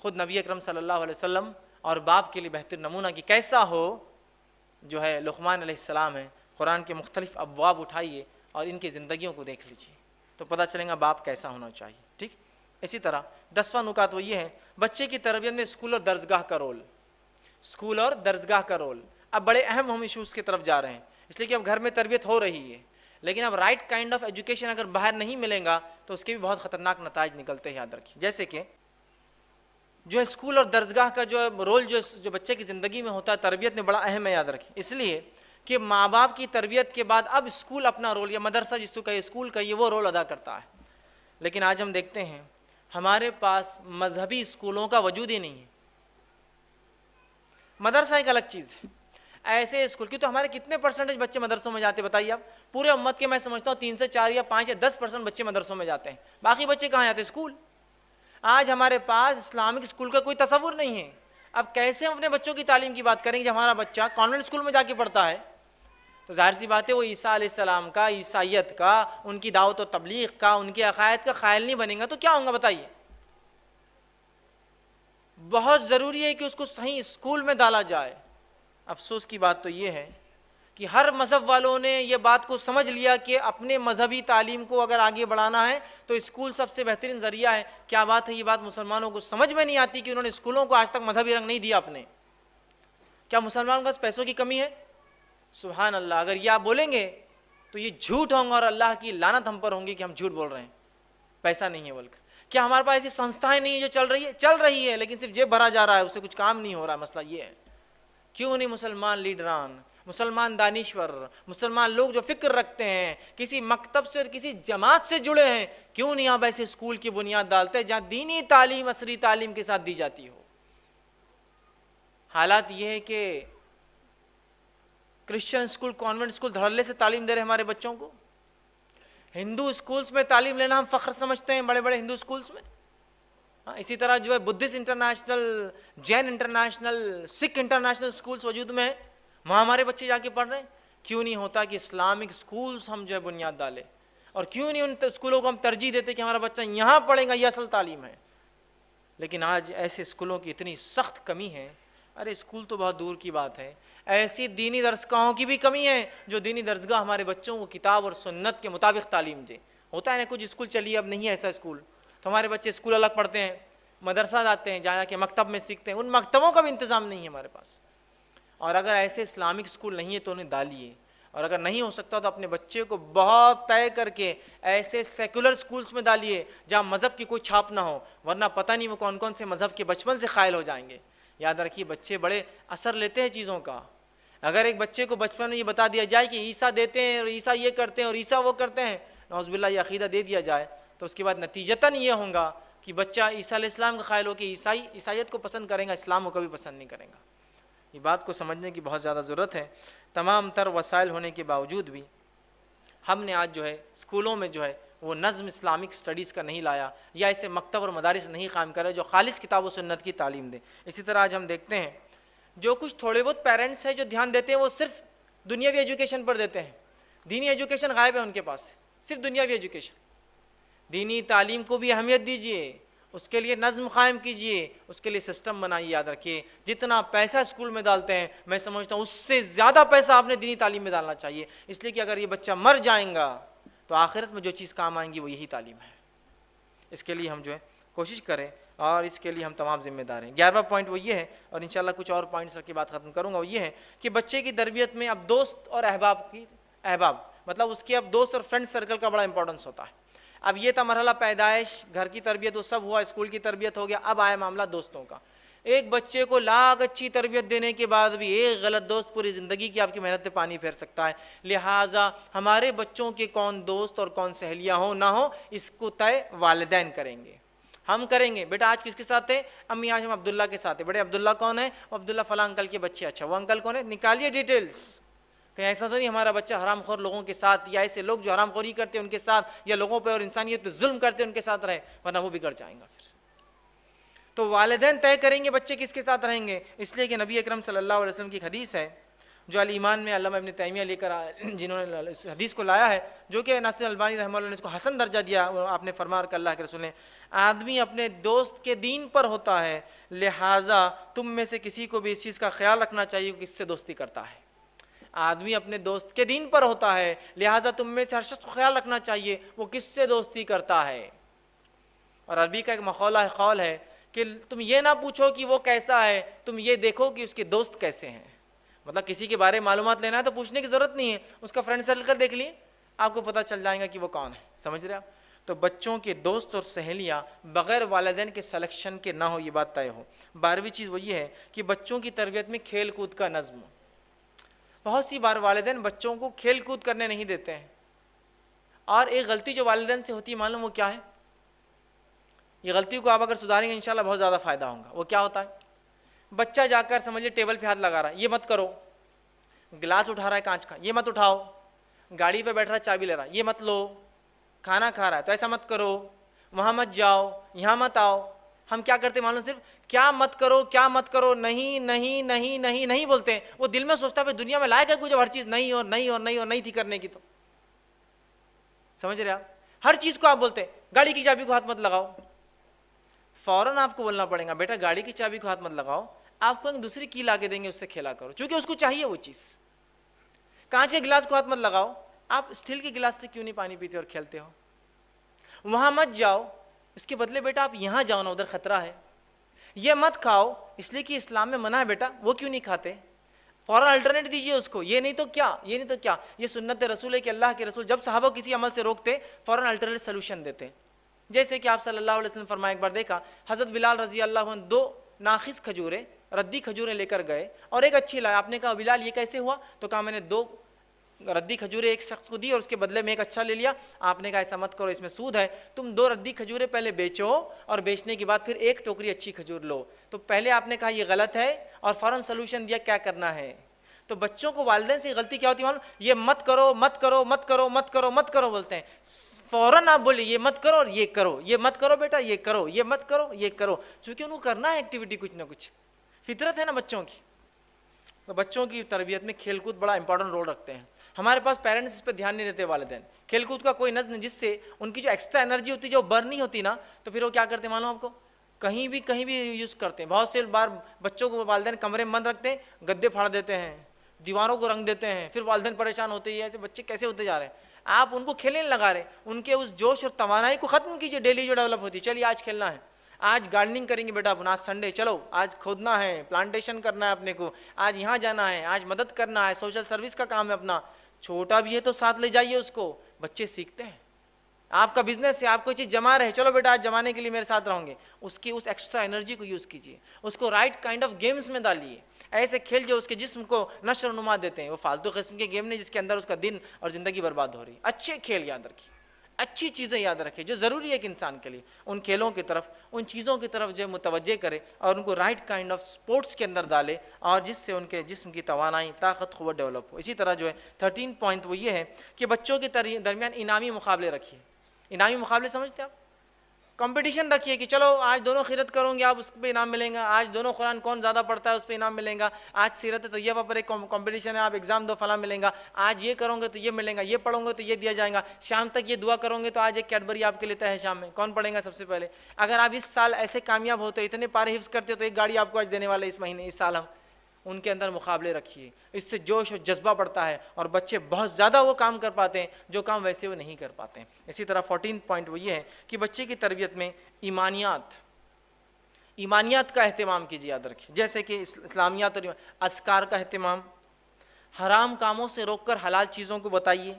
خود نبی اکرم صلی اللہ علیہ وسلم، اور باپ کے لیے بہترین نمونہ کہ کیسا ہو جو ہے لقمان علیہ السلام ہے۔ قرآن کے مختلف ابواب اٹھائیے اور ان کی زندگیوں کو دیکھ لیجیے تو پتہ چلے گا باپ کیسا ہونا چاہیے، ٹھیک۔ اسی طرح 10واں نکات وہ یہ ہے، بچے کی تربیت میں اسکول اور درسگاہ کا رول، اسکول اور درسگاہ کا رول۔ اب بڑے اہم ہم ایشوز کی طرف جا رہے ہیں، اس لیے کہ اب گھر میں تربیت ہو رہی ہے، لیکن اب رائٹ کائنڈ آف ایجوکیشن اگر باہر نہیں ملے گا تو اس کے بھی بہت خطرناک نتائج نکلتے ہیں، یاد رکھیے۔ جیسے کہ جو ہے اسکول اور درسگاہ کا جو رول جو بچے کی زندگی میں ہوتا ہے تربیت میں بڑا اہم ہے، یاد رکھیں، اس لیے کہ ماں باپ کی تربیت کے بعد اب اسکول اپنا رول، یا مدرسہ جس کو کہے اسکول کا، یہ وہ رول ادا کرتا ہے۔ لیکن آج ہم دیکھتے ہیں ہمارے پاس مذہبی اسکولوں کا وجود ہی نہیں ہے، مدرسہ ایک الگ چیز ہے، ایسے اسکول کی تو ہمارے کتنے پرسنٹیج بچے مدرسوں میں جاتے بتائیے آپ؟ پورے امت کے میں سمجھتا ہوں 3 سے 4 یا 5 یا 10% بچے مدرسوں میں جاتے ہیں، باقی بچے کہاں جاتے ہیں؟ اسکول۔ آج ہمارے پاس اسلامک اسکول کا کوئی تصور نہیں ہے، اب کیسے ہم اپنے بچوں کی تعلیم کی بات کریں گے جب ہمارا بچہ کانوینٹ اسکول میں جا کے پڑھتا ہے؟ تو ظاہر سی بات ہے وہ عیسیٰ علیہ السلام کا، عیسائیت کا، ان کی دعوت و تبلیغ کا، ان کے عقائد کا قائل نہیں بنے گا تو کیا ہوں گا بتائیے؟ بہت ضروری ہے کہ اس کو صحیح اسکول میں ڈالا جائے۔ افسوس کی بات تو یہ ہے کہ ہر مذہب والوں نے یہ بات کو سمجھ لیا کہ اپنے مذہبی تعلیم کو اگر آگے بڑھانا ہے تو اسکول سب سے بہترین ذریعہ ہے۔ کیا بات ہے، یہ بات مسلمانوں کو سمجھ میں نہیں آتی کہ انہوں نے اسکولوں کو آج تک مذہبی رنگ نہیں دیا اپنے۔ کیا مسلمانوں کے پاس پیسوں کی کمی ہے؟ سبحان اللہ، اگر یہ آپ بولیں گے تو یہ جھوٹ ہوں گا اور اللہ کی لعنت ہم پر ہوں گی کہ ہم جھوٹ بول رہے ہیں، پیسہ نہیں ہے بول کر۔ کیا ہمارے پاس ایسی سنستھائیں نہیں ہیں جو چل رہی ہے لیکن صرف جیب بھرا جا رہا ہے، اس سے کچھ کام نہیں ہو رہا؟ مسئلہ یہ ہے۔ کیوں نہیں مسلمان لیڈران، مسلمان دانشور، مسلمان لوگ جو فکر رکھتے ہیں، کسی مکتب سے اور کسی جماعت سے جڑے ہیں، کیوں نہیں آپ ایسے اسکول کی بنیاد ڈالتے جہاں دینی تعلیم عصری تعلیم کے ساتھ دی جاتی ہو؟ حالات یہ ہے کہ کرسچن اسکول، کانوینٹ اسکول دھڑلے سے تعلیم دے رہے ہمارے بچوں کو۔ ہندو اسکولز میں تعلیم لینا ہم فخر سمجھتے ہیں، بڑے بڑے ہندو اسکولز میں۔ اسی طرح جو ہے بدھسٹ انٹرنیشنل، جین انٹرنیشنل، سکھ انٹرنیشنل اسکولز وجود میں ہیں، وہاں ہمارے بچے جا کے پڑھ رہے ہیں۔ کیوں نہیں ہوتا کہ اسلامک اسکولز ہم جو ہے بنیاد ڈالیں؟ اور کیوں نہیں ان اسکولوں کو ہم ترجیح دیتے کہ ہمارا بچہ یہاں پڑھے گا، یہ اصل تعلیم ہے؟ لیکن آج ایسے اسکولوں کی اتنی سخت کمی ہے، ارے اسکول تو بہت دور کی بات ہے، ایسی دینی درسگاہوں کی بھی کمی ہے جو دینی درسگاہ ہمارے بچوں کو کتاب اور سنت کے مطابق تعلیم دے۔ ہوتا ہے نا کچھ اسکول چلیے اب نہیں ہے ایسا اسکول، تو ہمارے بچے اسکول الگ پڑھتے ہیں، مدرسہ جاتے ہیں، جا کے مکتب میں سیکھتے ہیں، ان مکتبوں کا بھی انتظام نہیں ہے ہمارے پاس۔ اور اگر ایسے اسلامک اسکول نہیں ہے تو انہیں ڈالیے، اور اگر نہیں ہو سکتا تو اپنے بچے کو بہت طے کر کے ایسے سیکولر اسکولز میں ڈالیے جہاں مذہب کی کوئی چھاپ نہ ہو، ورنہ پتہ نہیں وہ کون کون سے مذہب کے بچپن سے قائل ہو جائیں گے۔ یاد رکھیے بچے بڑے اثر لیتے ہیں چیزوں کا۔ اگر ایک بچے کو بچپن میں یہ بتا دیا جائے کہ عیسیٰ دیتے ہیں اور عیسیٰ یہ کرتے ہیں اور عیسیٰ وہ کرتے ہیں، نعوذ باللہ یہ عقیدہ دے دیا جائے، تو اس کے بعد نتیجتاً یہ ہوگا کہ بچہ عیسیٰ علیہ السلام کا قائل ہو کہ عیسائیت کو پسند کرے گا، اسلام کو کبھی پسند نہیں کرے گا۔ یہ بات کو سمجھنے کی بہت زیادہ ضرورت ہے۔ تمام تر وسائل ہونے کے باوجود بھی ہم نے آج جو ہے اسکولوں میں جو ہے وہ نظم اسلامک اسٹڈیز کا نہیں لایا، یا ایسے مکتب اور مدارس نہیں قائم کرے جو خالص کتاب و سنت کی تعلیم دیں۔ اسی طرح آج ہم دیکھتے ہیں جو کچھ تھوڑے بہت پیرنٹس ہیں جو دھیان دیتے ہیں وہ صرف دنیاوی ایجوکیشن پر دیتے ہیں، دینی ایجوکیشن غائب ہے ان کے پاس سے، صرف دنیاوی ایجوکیشن۔ دینی تعلیم کو بھی اہمیت دیجیے، اس کے لیے نظم قائم کیجیے، اس کے لیے سسٹم بنائیے۔ یاد رکھیے جتنا پیسہ اسکول میں ڈالتے ہیں میں سمجھتا ہوں اس سے زیادہ پیسہ آپ نے دینی تعلیم میں ڈالنا چاہیے، اس لیے کہ اگر یہ بچہ مر جائیں گا تو آخرت میں جو چیز کام آئیں گی وہ یہی تعلیم ہے۔ اس کے لیے ہم جو ہے کوشش کریں اور اس کے لیے ہم تمام ذمہ دار ہیں۔ 11واں پوائنٹ وہ یہ ہے، اور انشاءاللہ کچھ اور پوائنٹس رکھ کے بات ختم کروں گا، وہ یہ ہے کہ بچے کی تربیت میں اب دوست اور احباب مطلب اس کے اب دوست اور فرینڈ سرکل کا بڑا امپورٹنس ہوتا ہے۔ اب یہ تھا مرحلہ پیدائش، گھر کی تربیت وہ سب ہوا، اسکول کی تربیت ہو گیا، اب آیا معاملہ دوستوں کا۔ ایک بچے کو لاکھ اچھی تربیت دینے کے بعد بھی ایک غلط دوست پوری زندگی کی آپ کی محنت پہ پانی پھیر سکتا ہے۔ لہٰذا ہمارے بچوں کے کون دوست اور کون سہیلیاں ہوں نہ ہوں اس کو طے والدین کریں گے، ہم کریں گے۔ بیٹا آج کس کے ساتھ ہے؟ امی آج ہم عبداللہ کے ساتھ ہیں۔ بیٹے عبداللہ کون ہے؟ عبداللہ فلاں انکل کے بچے۔ اچھا وہ انکل کون ہے؟ نکالیے ڈیٹیلز، کہیں ایسا تو نہیں ہمارا بچہ حرام خور لوگوں کے ساتھ یا ایسے لوگ جو حرام خوری کرتے ہیں ان کے ساتھ یا لوگوں پہ اور انسانیت پہ ظلم کرتے ہیں ان کے ساتھ رہے، ورنہ وہ بگڑ جائیں گا۔ پھر تو والدین طے کریں گے بچے کس کے ساتھ رہیں گے، اس لیے کہ نبی اکرم صلی اللہ علیہ وسلم کی حدیث ہے جو الایمان میں علامہ ابن تیمیہ لے کر جنہوں نے اس حدیث کو لایا ہے، جو کہ ناصر البانی رحمہ اللہ نے اس کو حسن درجہ دیا، آپ نے فرمایا کہ اللہ کے رسول نے آدمی اپنے دوست کے دین پر ہوتا ہے، لہٰذا تم میں سے کسی کو بھی اس چیز کا خیال رکھنا چاہیے کہ کس سے دوستی کرتا ہے۔ آدمی اپنے دوست کے دین پر ہوتا ہے، لہٰذا تم میں سے ہر شخص کو خیال رکھنا چاہیے وہ کس سے دوستی کرتا ہے۔ اور عربی کا ایک مقولہ قول ہے کہ تم یہ نہ پوچھو کہ وہ کیسا ہے، تم یہ دیکھو کہ اس کے دوست کیسے ہیں۔ مطلب کسی کے بارے میں معلومات لینا ہے تو پوچھنے کی ضرورت نہیں ہے، اس کا فرینڈ سرکل دیکھ لیے آپ کو پتہ چل جائے گا کہ وہ کون ہے۔ سمجھ رہے آپ؟ تو بچوں کے دوست اور سہیلیاں بغیر والدین کے سلیکشن کے نہ ہو، یہ بات طے ہو۔ 12ویں چیز وہ یہ ہے کہ بچوں کی تربیت میں کھیل کود کا نظم۔ بہت سی بار والدین بچوں کو کھیل کود کرنے نہیں دیتے ہیں، اور ایک غلطی جو والدین سے ہوتی ہے معلوم وہ کیا ہے؟ یہ غلطی کو آپ اگر سدھاریں گے انشاءاللہ بہت زیادہ فائدہ ہوگا۔ وہ کیا ہوتا ہے؟ بچہ جا کر سمجھے ٹیبل پہ ہاتھ لگا رہا ہے، یہ مت کرو، گلاس اٹھا رہا ہے کانچ کا، یہ مت اٹھاؤ، گاڑی پہ بیٹھ رہا ہے چابی لے رہا ہے، یہ مت لو، کھانا کھا رہا ہے تو ایسا مت کرو، وہاں مت جاؤ، یہاں مت آؤ۔ ہم کیا کرتے معلوم؟ صرف کیا مت کرو، کیا مت کرو، نہیں نہیں نہیں نہیں نہیں بولتے ہیں۔ وہ دل میں سوچتا ہے دنیا میں لائق ہے کوئی جب ہر چیز نہیں اور نہیں اور نہیں اور نہیں تھی کرنے کی، تو سمجھ رہے آپ؟ ہر چیز کو آپ بولتے ہیں گاڑی کی چابی کو ہاتھ مت لگاؤ، فوراً آپ کو بولنا پڑے گا بیٹا گاڑی کی چابی کو ہاتھ مت لگاؤ, آپ کو ایک دوسری کی لا کے دیں گے, اس سے کھیلا کرو, چونکہ اس کو چاہیے وہ چیز. کانچ کے گلاس کو ہاتھ مت لگاؤ, آپ اسٹیل کے گلاس سے کیوں نہیں پانی پیتے اور کھیلتے ہو؟ وہاں مت جاؤ, اس کے بدلے بیٹا آپ یہاں جاؤ نا, ادھر خطرہ ہے. یہ مت کھاؤ, اس لیے کہ اسلام میں منع ہے بیٹا, وہ کیوں نہیں کھاتے؟ فوراً الٹرنیٹ دیجیے اس کو, یہ نہیں تو کیا, یہ نہیں تو کیا. یہ سنت رسول ہے کہ اللہ کے رسول جب صحابہ کسی عمل سے روکتے فوراً الٹرنیٹ سلوشن دیتے. جیسے کہ آپ صلی اللہ علیہ وسلم فرمایا, ایک بار دیکھا حضرت بلال رضی اللہ عنہ 2 ناخص کھجوریں, ردی کھجوریں لے کر گئے اور ایک اچھی لائے. آپ نے کہا بلال یہ کیسے ہوا؟ تو کہا میں نے 2 ردی کھجوریں ایک شخص کو دی اور اس کے بدلے میں ایک اچھا لے لیا. آپ نے کہا ایسا مت کرو, اس میں سود ہے, تم 2 ردی کھجوریں پہلے بیچو اور بیچنے کے بعد پھر ایک ٹوکری اچھی کھجور لو. تو پہلے آپ نے کہا یہ غلط ہے اور فوراً سلوشن دیا کیا کرنا ہے. تو بچوں کو والدین سے غلطی کیا ہوتی ہے معلوم؟ یہ مت کرو مت کرو مت کرو مت کرو مت کرو بولتے ہیں, فوراً آپ بولے یہ مت کرو اور یہ کرو, یہ مت کرو بیٹا یہ کرو, یہ مت کرو یہ کرو, چونکہ ان کو کرنا ہے ایکٹیویٹی کچھ نہ کچھ, فطرت ہے نا بچوں کی. تو بچوں کی تربیت میں کھیل کود بڑا امپورٹنٹ رول رکھتے ہیں. ہمارے پاس پیرنٹس اس پہ دھیان نہیں دیتے والدین. کھیل کود کا کوئی نظم جس سے ان کی جو ایکسٹرا انرجی ہوتی ہے جو برن نہیں ہوتی نا, تو پھر وہ کیا کرتے ہیں معلوم آپ کو, کہیں بھی یوز کرتے ہیں. بہت سے بار بچوں کو والدین کمرے میں بند رکھتے ہیں, گدے پھاڑ دیتے ہیں, دیواروں کو رنگ دیتے ہیں, پھر والدین پریشان ہوتے ہیں ایسے بچے کیسے ہوتے جا رہے ہیں. آپ ان کو کھیلنے نہیں لگا رہے, ان کے اس جوش اور توانائی کو ختم کیجیے ڈیلی جو ڈیولپ ہوتی ہے. چلیے آج کھیلنا ہے, آج گارڈننگ کریں گے بیٹا, آج سنڈے, چلو آج کھودنا ہے, پلانٹیشن کرنا ہے اپنے کو, آج یہاں جانا ہے, آج مدد کرنا ہے, سوشل سروس کا کام ہے اپنا. چھوٹا بھی ہے تو ساتھ لے جائیے اس کو, بچے سیکھتے ہیں. آپ کا بزنس ہے, آپ کوئی چیز جما رہے ہیں, چلو بیٹا آج جمانے کے لیے میرے ساتھ رہوں گے. اس کی اس ایکسٹرا انرجی کو یوز کیجیے, اس کو رائٹ کائنڈ آف گیمز میں ڈالیے. ایسے کھیل جو اس کے جسم کو نشو و نما دیتے ہیں, وہ فالتو قسم کے گیم نہیں جس کے اندر اس کا دن اور زندگی برباد ہو رہی. اچھے کھیل یاد رکھیے, اچھی چیزیں یاد رکھیں جو ضروری ہے ایک انسان کے لیے. ان کھیلوں کی طرف, ان چیزوں کی طرف جو متوجہ کرے اور ان کو رائٹ کائنڈ آف سپورٹس کے اندر ڈالے, اور جس سے ان کے جسم کی توانائی, طاقت, قوت ڈیولپ ہو. اسی طرح جو ہے 13 پوائنٹ وہ یہ ہے کہ بچوں کے درمیان انعامی مقابلے رکھیے. انعامی مقابلے سمجھتے آپ؟ کمپٹیشن رکھیے کہ چلو آج دونوں خیرت کروں گے, آپ اس پہ انعام ملیں گا. آج دونوں قرآن کون زیادہ پڑھتا ہے اس پہ انعام ملیں گا. آج سیرت طیبہ پر ایک کمپٹیشن ہے, آپ ایگزام دو فلاں ملیں گا. آج یہ کروں گے تو یہ ملیں گا, یہ پڑھوں گے تو یہ دیا جائے گا. شام تک یہ دعا کروں گے تو آج ایک کیڈبری آپ کے لیتا ہے شام میں. کون پڑھیں گا سب سے پہلے؟ اگر آپ اس سال ایسے کامیاب ہوتے, اتنے پارے حفظ کرتے تو ایک گاڑی آپ کو آج دینے والے اس مہینے, اس سال. ہم ان کے اندر مقابلے رکھیے, اس سے جوش اور جذبہ بڑھتا ہے اور بچے بہت زیادہ وہ کام کر پاتے ہیں جو کام ویسے وہ نہیں کر پاتے ہیں. اسی طرح 14 پوائنٹ وہ یہ ہے کہ بچے کی تربیت میں ایمانیات کا اہتمام کیجیے, یاد رکھیے. جیسے کہ اسلامیات اور اذکار کا اہتمام, حرام کاموں سے روک کر حلال چیزوں کو بتائیے,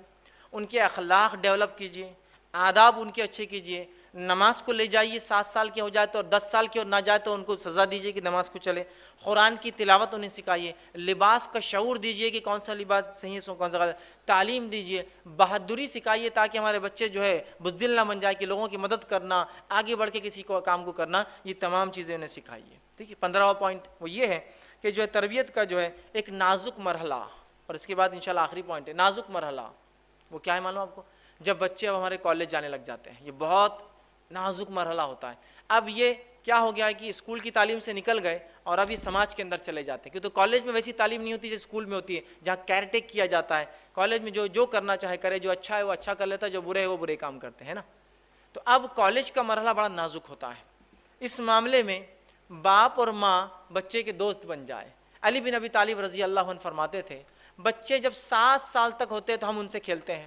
ان کے اخلاق ڈیولپ کیجیے, آداب ان کے اچھے کیجیے. نماز کو لے جائیے, 7 سال کے ہو جائے تو اور 10 سال کے اور نہ جائے تو ان کو سزا دیجیے کہ نماز کو چلے. قرآن کی تلاوت انہیں سکھائیے, لباس کا شعور دیجیے کہ کون سا لباس صحیح ہے کون سا غلط. تعلیم دیجیے, بہادری سکھائیے تاکہ ہمارے بچے جو ہے بزدل نہ بن جائے, کہ لوگوں کی مدد کرنا, آگے بڑھ کے کسی کو کام کو کرنا, یہ تمام چیزیں انہیں سکھائیے. ٹھیک ہے. 15واں پوائنٹ وہ یہ ہے کہ جو ہے تربیت کا جو ہے ایک نازک مرحلہ, اور اس کے بعد انشاءاللہ آخری پوائنٹ ہے نازک مرحلہ. وہ کیا ہے معلوم آپ کو؟ جب بچے اب ہمارے کالج جانے لگ جاتے ہیں, یہ بہت نازک مرحلہ ہوتا ہے. اب یہ کیا ہو گیا ہے کہ اسکول کی تعلیم سے نکل گئے اور اب یہ سماج کے اندر چلے جاتے ہیں, کیونکہ کالج میں ویسی تعلیم نہیں ہوتی جو اسکول میں ہوتی ہے, جہاں کیئرٹیک کیا جاتا ہے. کالج میں جو کرنا چاہے کرے, جو اچھا ہے وہ اچھا کر لیتا ہے, جو برے ہے وہ برے کام کرتے ہیں نا. تو اب کالج کا مرحلہ بڑا نازک ہوتا ہے. اس معاملے میں باپ اور ماں بچے کے دوست بن جائے. علی بن ابی طالب رضی اللہ عنہ فرماتے تھے, بچے جب 7 سال تک ہوتے ہیں تو ہم ان سے کھیلتے ہیں,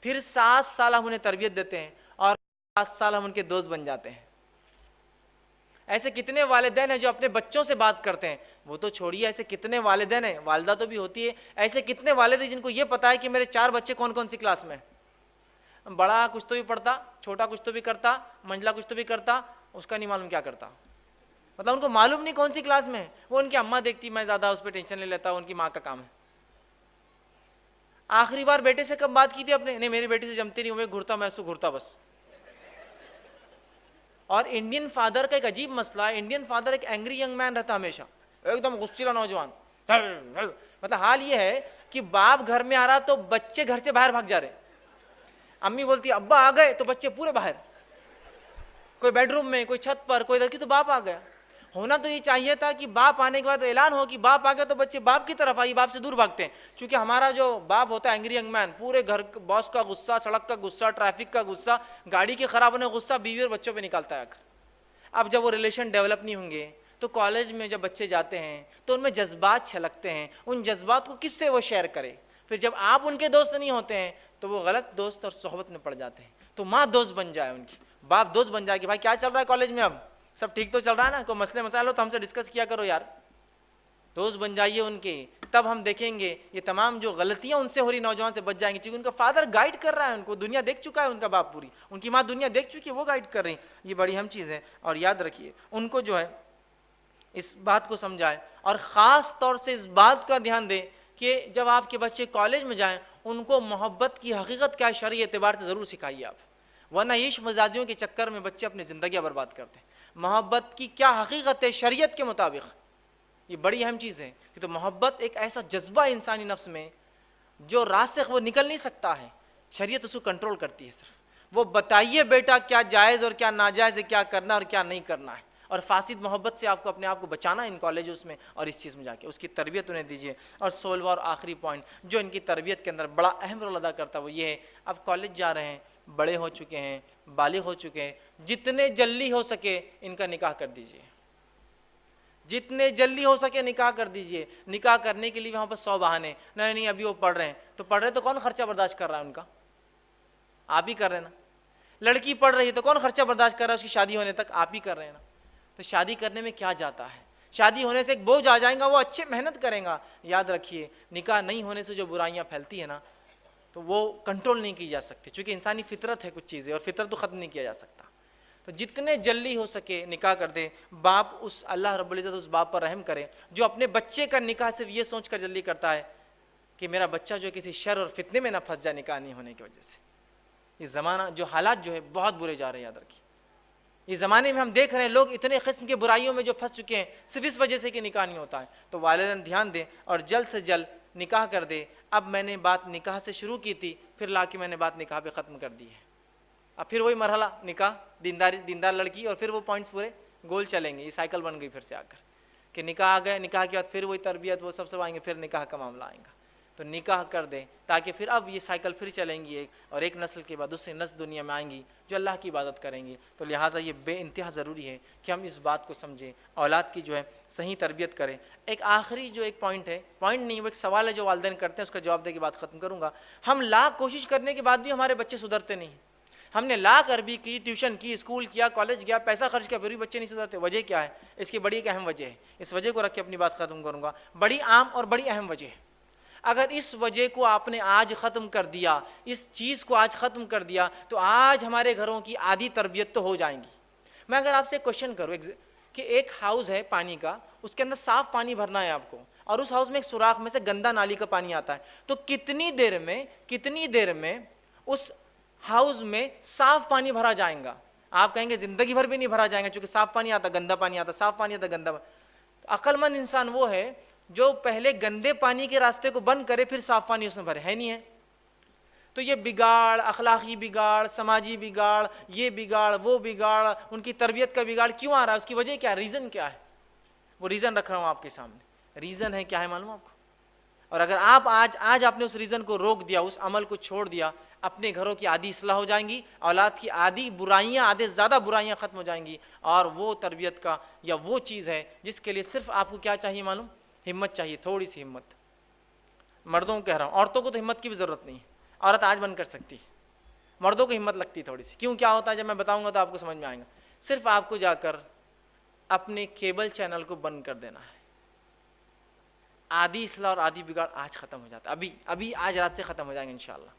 پھر 7 سال ہم انہیں تربیت دیتے ہیں, اور 7 سال ہم ان کے دوست بن جاتے ہیں. ایسے کتنے والدین ہیں جو اپنے بچوں سے بات کرتے ہیں, وہ تو چھوڑیے, ایسے کتنے والدین ہیں, والدہ تو بھی ہوتی ہے, ایسے کتنے والد ہیں جن کو یہ پتا ہے کہ میرے 4 بچے کون کون سی کلاس میں, بڑا کچھ تو بھی پڑھتا, چھوٹا کچھ تو بھی کرتا, منجلا کچھ تو بھی کرتا, اس کا نہیں معلوم کیا کرتا. مطلب ان کو معلوم نہیں کون سی کلاس میں. وہ ان کی اماں دیکھتی, میں زیادہ اس پہ ٹینشن نہیں لیتا, ان کی ماں کا کام ہے. آخری بار بیٹے سے کب بات کی تھی اپنے؟ نہیں میری بیٹی سے جمتی نہیں, میں گھرتا, میں اس کو گھرتا بس. اور انڈین فادر کا ایک عجیب مسئلہ ہے, انڈین فادر ایک اینگری ینگ مین رہتا ہمیشہ, ایک دم غصیلا نوجوان. مطلب حال یہ ہے کہ باپ گھر میں آ رہا تو بچے گھر سے باہر بھاگ جا رہے. امی بولتی ابا آ گئے تو بچے پورے باہر, کوئی بیڈ روم میں, کوئی چھت پر, کوئی ادھر کی, تو باپ آ گیا. ہونا تو یہ چاہیے تھا کہ باپ آنے کے بعد اعلان ہو کہ باپ آ گیا تو بچے باپ کی طرف آئیے, باپ سے دور بھاگتے ہیں. چونکہ ہمارا جو باپ ہوتا ہے اینگری ینگ مین, پورے گھر باس کا غصہ, سڑک کا غصہ, ٹریفک کا غصہ, گاڑی کے خراب ہونے کا غصہ بیوی اور بچوں پہ نکالتا ہے. اب جب وہ ریلیشن ڈیولپ نہیں ہوں گے تو کالج میں جب بچے جاتے ہیں تو ان میں جذبات چھلکتے ہیں، ان جذبات کو کس سے وہ شیئر کرے؟ پھر جب آپ ان کے دوست نہیں ہوتے ہیں تو وہ غلط دوست اور صحبت میں پڑ جاتے ہیں. تو ماں دوست بن جائے ان کی، باپ دوست بن جائے کہ بھائی کیا چل رہا ہے کالج میں، اب سب ٹھیک تو چل رہا ہے نا، کوئی مسئلے مسائل ہو تو ہم سے ڈسکس کیا کرو یار. دوست بن جائیے ان کے، تب ہم دیکھیں گے یہ تمام جو غلطیاں ان سے ہو رہی نوجوان سے بچ جائیں گے، کیونکہ ان کا فادر گائیڈ کر رہا ہے ان کو، دنیا دیکھ چکا ہے ان کا باپ پوری، ان کی ماں دنیا دیکھ چکی ہے، وہ گائیڈ کر رہی ہیں. یہ بڑی اہم چیز ہے. اور یاد رکھیے ان کو جو ہے اس بات کو سمجھائے، اور خاص طور سے اس بات کا دھیان دیں کہ جب آپ کے بچے کالج میں جائیں ان کو محبت کی حقیقت کیا ہے شرعی اعتبار سے ضرور سکھائیے آپ، ورنہ عشق مزاجیوں کے چکر میں بچے اپنی زندگیاں برباد کرتے ہیں. محبت کی کیا حقیقت ہے شریعت کے مطابق، یہ بڑی اہم چیز ہے. کہ تو محبت ایک ایسا جذبہ انسانی نفس میں جو راسخ وہ نکل نہیں سکتا ہے، شریعت اس کو کنٹرول کرتی ہے. صرف وہ بتائیے بیٹا کیا جائز اور کیا ناجائز ہے، کیا کرنا اور کیا نہیں کرنا ہے. اور فاسد محبت سے آپ کو اپنے آپ کو بچانا ہے ان کالجز میں اور اس چیز میں جا کے اس کی تربیت انہیں دیجیے. اور 16واں اور آخری پوائنٹ جو ان کی تربیت کے اندر بڑا اہم رول ادا کرتا ہے وہ یہ ہے، اب کالج جا رہے ہیں، بڑے ہو چکے ہیں، بالغ ہو چکے ہیں، جتنے جلدی ہو سکے ان کا نکاح کر دیجیے، جتنے جلدی ہو سکے نکاح کر دیجیے. نکاح کرنے کے لیے وہاں پر 100 بہانے، نہیں ابھی وہ پڑھ رہے ہیں، تو پڑھ رہے تو کون خرچہ برداشت کر رہا ہے ان کا؟ آپ ہی کر رہے ہیں نا. لڑکی پڑھ رہی ہے تو کون خرچہ برداشت کر رہا ہے اس کی شادی ہونے تک؟ آپ ہی کر رہے ہیں نا. تو شادی کرنے میں کیا جاتا ہے؟ شادی ہونے سے ایک بوجھ آ جائے گا، وہ اچھے محنت کریں گا. یاد رکھیے نکاح نہیں ہونے سے جو برائیاں پھیلتی ہیں نا تو وہ کنٹرول نہیں کی جا سکتی، چونکہ انسانی فطرت ہے کچھ چیزیں، اور فطرت تو ختم نہیں کیا جا سکتا. تو جتنے جلدی ہو سکے نکاح کر دے. باپ اس اللہ رب العزت اس باپ پر رحم کرے جو اپنے بچے کا نکاح صرف یہ سوچ کر جلدی کرتا ہے کہ میرا بچہ جو ہے کسی شر اور فتنے میں نہ پھنس جائے نکاح نہیں ہونے کی وجہ سے. یہ زمانہ جو حالات جو ہے بہت برے جا رہے ہیں. یاد رکھیے اس زمانے میں ہم دیکھ رہے ہیں لوگ اتنے قسم کے برائیوں میں جو پھنس چکے ہیں صرف اس وجہ سے کہ نکاح نہیں ہوتا ہے. تو والدین دھیان دیں اور جلد سے جلد نکاح کر دے. اب میں نے بات نکاح سے شروع کی تھی، پھر لا کے میں نے بات نکاح پہ ختم کر دی ہے. اب پھر وہی مرحلہ نکاح، دیندار لڑکی، اور پھر وہ پوائنٹس پورے گول چلیں گے. یہ سائیکل بن گئی پھر سے آ کر کہ نکاح آ گئے، نکاح کے بعد پھر وہی تربیت وہ سب آئیں گے، پھر نکاح کا معاملہ آئیں گا. تو نکاح کر دیں تاکہ پھر اب یہ سائیکل پھر چلیں گی، اور ایک نسل کے بعد دوسری نسل دنیا میں آئیں گی جو اللہ کی عبادت کریں گی. تو لہٰذا یہ بے انتہا ضروری ہے کہ ہم اس بات کو سمجھیں، اولاد کی جو ہے صحیح تربیت کریں. ایک آخری جو ایک پوائنٹ ہے، پوائنٹ نہیں وہ ایک سوال ہے جو والدین کرتے ہیں، اس کا جواب دے کے بات ختم کروں گا. ہم لاکھ کوشش کرنے کے بعد بھی ہمارے بچے سدھرتے نہیں. ہم نے لاکھ عربی کی، ٹیوشن کی، اسکول کیا، کالج گیا، پیسہ خرچ کیا، پھر بھی بچے نہیں سدھرتے. وجہ کیا ہے؟ اس کی بڑی ایک اہم وجہ ہے. اس وجہ کو رکھ کے اپنی بات ختم کروں گا. بڑی عام اور بڑی اہم وجہ ہے. اگر اس وجہ کو آپ نے آج ختم کر دیا، اس چیز کو آج ختم کر دیا، تو آج ہمارے گھروں کی آدھی تربیت تو ہو جائیں گی. میں اگر آپ سے کوشچن کروں کہ ایک ہاؤس ہے پانی کا، اس کے اندر صاف پانی بھرنا ہے آپ کو، اور اس ہاؤس میں ایک سوراخ میں سے گندا نالی کا پانی آتا ہے، تو کتنی دیر میں اس ہاؤس میں صاف پانی بھرا جائیں گا؟ آپ کہیں گے زندگی بھر بھی نہیں بھرا جائیں گا، چونکہ صاف پانی آتا، گندا پانی آتا، صاف پانی آتا، گندا پانی. عقل مند انسان وہ ہے جو پہلے گندے پانی کے راستے کو بند کرے پھر صاف پانی اس میں بھرے. ہے نہیں ہے؟ تو یہ بگاڑ، اخلاقی بگاڑ، سماجی بگاڑ، یہ بگاڑ، وہ بگاڑ، ان کی تربیت کا بگاڑ کیوں آ رہا ہے؟ اس کی وجہ کیا ہے؟ ریزن کیا ہے؟ وہ ریزن رکھ رہا ہوں آپ کے سامنے. ریزن ہے کیا ہے معلوم آپ کو؟ اور اگر آپ آج آپ نے اس ریزن کو روک دیا، اس عمل کو چھوڑ دیا، اپنے گھروں کی آدھی اصلاح ہو جائیں گی، اولاد کی آدھی برائیاں، آدھے زیادہ برائیاں ختم ہو جائیں گی. اور وہ تربیت کا یا وہ چیز ہے جس کے لیے صرف آپ کو کیا چاہیے معلوم؟ ہمت چاہیے، تھوڑی سی ہمت. مردوں کو کہہ رہا ہوں، عورتوں کو تو ہمت کی بھی ضرورت نہیں ہے، عورت آج بند کر سکتی ہے. مردوں کو ہمت لگتی ہے تھوڑی سی. کیوں؟ کیا ہوتا ہے جب میں بتاؤں گا تو آپ کو سمجھ میں آئے گا. صرف آپ کو جا کر اپنے کیبل چینل کو بند کر دینا ہے. آدھی اصلاح اور آدھی بگاڑ آج ختم ہو جاتا ہے. ابھی آج رات سے ختم ہو جائیں گے انشاءاللہ.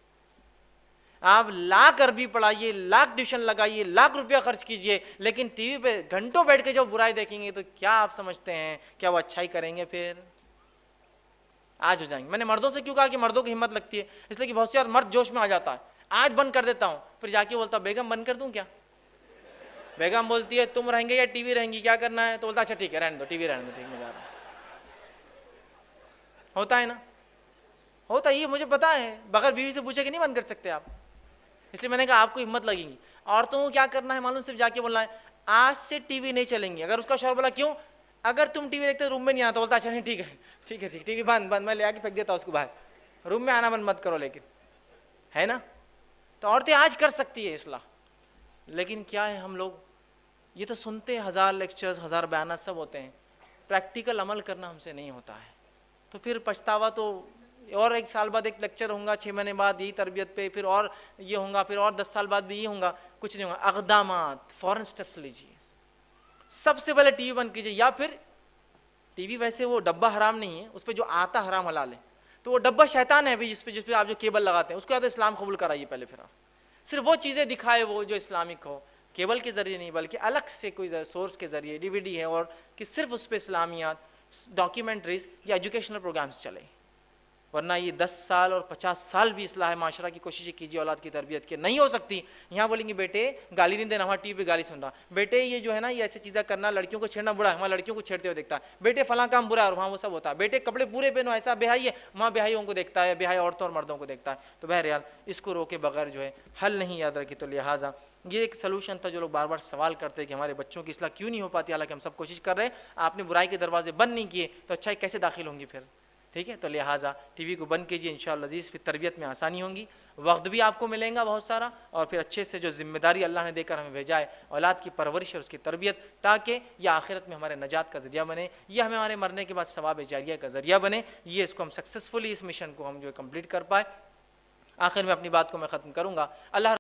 آپ لاکھ عربی پڑھائیے، لاکھ ٹیوشن لگائیے، لاکھ روپیہ خرچ کیجئے، لیکن ٹی وی پہ گھنٹوں بیٹھ کے جب برائی دیکھیں گے تو کیا آپ سمجھتے ہیں کیا وہ اچھائی کریں گے؟ پھر آج ہو جائیں گے. میں نے مردوں سے کیوں کہا کہ مردوں کی ہمت لگتی ہے؟ اس لیے کہ بہت سے مرد جوش میں آ جاتا ہے، آج بند کر دیتا ہوں، پھر جا کے بولتا بیگم بند کر دوں کیا؟ بیگم بولتی ہے تم رہیں گے یا ٹی وی رہیں گی، کیا کرنا ہے؟ تو بولتا اچھا ٹھیک ہے رہنے دو، ٹی وی رہنے دو، ٹھیک میں جا رہا ہوں. ہوتا ہے نا؟ ہوتا ہے. یہ مجھے پتا ہے، بغیر بیوی سے پوچھے کہ نہیں بند کر سکتے آپ. اس لیے میں نے کہا آپ کو ہمت لگے گی. عورتوں کو کیا کرنا ہے معلوم؟ صرف جا کے بولنا ہے آج سے ٹی وی نہیں چلیں گی. اگر اس کا شوہر بولا کیوں؟ اگر تم ٹی وی دیکھتے روم میں نہیں آتا، بولتا اچھا نہیں ٹھیک ہے ٹھیک ہے ٹھیک، ٹی وی بند، میں لے آ کے پھینک دیتا ہوں اس کو باہر، روم میں آنا بند مت کرو. لیکن ہے نا؟ تو عورتیں آج کر سکتی ہے اصلاح. لیکن کیا ہے، ہم لوگ یہ تو سنتے ہزار لیکچرز، ہزار بیانات سب ہوتے ہیں، پریکٹیکل عمل کرنا ہم سے نہیں ہوتا ہے، تو پھر پچھتاوا تو اور 1 سال بعد ایک لیکچر ہوگا، 6 مہینے بعد یہی تربیت پہ، پھر اور یہ ہوگا، پھر اور 10 سال بعد بھی یہ ہوگا، کچھ نہیں ہوگا۔ اقدامات، فوراً سٹیپس لیجیے، سب سے پہلے ٹی وی بند کیجیے، یا پھر ٹی وی ویسے وہ ڈبہ حرام نہیں ہے، اس پہ جو آتا حرام حلال ہے، تو وہ ڈبہ شیطان ہے بھی، جس پہ آپ جو کیبل لگاتے ہیں، اس کو یا تو اسلام قبول کرائیے پہلے، پھر آپ صرف وہ چیزیں دکھائے وہ جو اسلامک ہو، کیبل کے ذریعے نہیں بلکہ الگ سے کوئی سورس کے ذریعے ڈی وی ڈی ہے، اور کہ صرف اس پہ اسلامیات، ڈاکیومنٹریز یا ایجوکیشنل پروگرامز چلے، ورنہ یہ 10 سال اور 50 سال بھی اصلاح معاشرہ کی کوشش کیجیے اولاد کی تربیت کے، نہیں ہو سکتی۔ یہاں بولیں گے بیٹے گالی نہیں دینا، وہاں ٹی وی پہ گالی سن رہا، بیٹے یہ جو ہے نا یہ ایسی چیزیں کرنا، لڑکیوں کو چھیڑنا برا ہے، وہاں لڑکیوں کو چھیڑتے ہوئے دیکھتا ہے، بیٹے فلاں کام برا ہے اور وہاں وہ سب ہوتا ہے، بیٹے کپڑے پورے پہنو ایسا بےحائی ہے، وہاں بےحائیوں کو دیکھتا ہے، بےحائی عورتوں اور مردوں کو دیکھتا ہے۔ تو بہرحال اس کو روکے بغیر جو ہے حل نہیں، یاد رکھیے۔ تو لہٰذا یہ ایک سلوشن تھا، جو لوگ بار بار سوال کرتے ہیں کہ ہمارے بچوں کی اصلاح کیوں نہیں ہو پاتی، حالانکہ ہم سب کوشش کر رہے ہیں، آپ نے برائی کے دروازے بند نہیں کیے تو اچھائی کیسے داخل ہوں گی پھر؟ ٹھیک ہے، تو لہٰذا ٹی وی کو بند کیجیے، انشاءاللہ عزیز، پھر تربیت میں آسانی ہوں گی، وقت بھی آپ کو ملے گا بہت سارا، اور پھر اچھے سے جو ذمہ داری اللہ نے دے کر ہمیں بھیجا ہے اولاد کی پرورش اور اس کی تربیت، تاکہ یہ آخرت میں ہمارے نجات کا ذریعہ بنے، یہ ہمیں ہمارے مرنے کے بعد ثواب جاریہ کا ذریعہ بنے، یہ اس کو ہم سکسیسفلی اس مشن کو ہم جو کمپلیٹ کر پائے۔ آخر میں اپنی بات کو میں ختم کروں گا۔ اللہ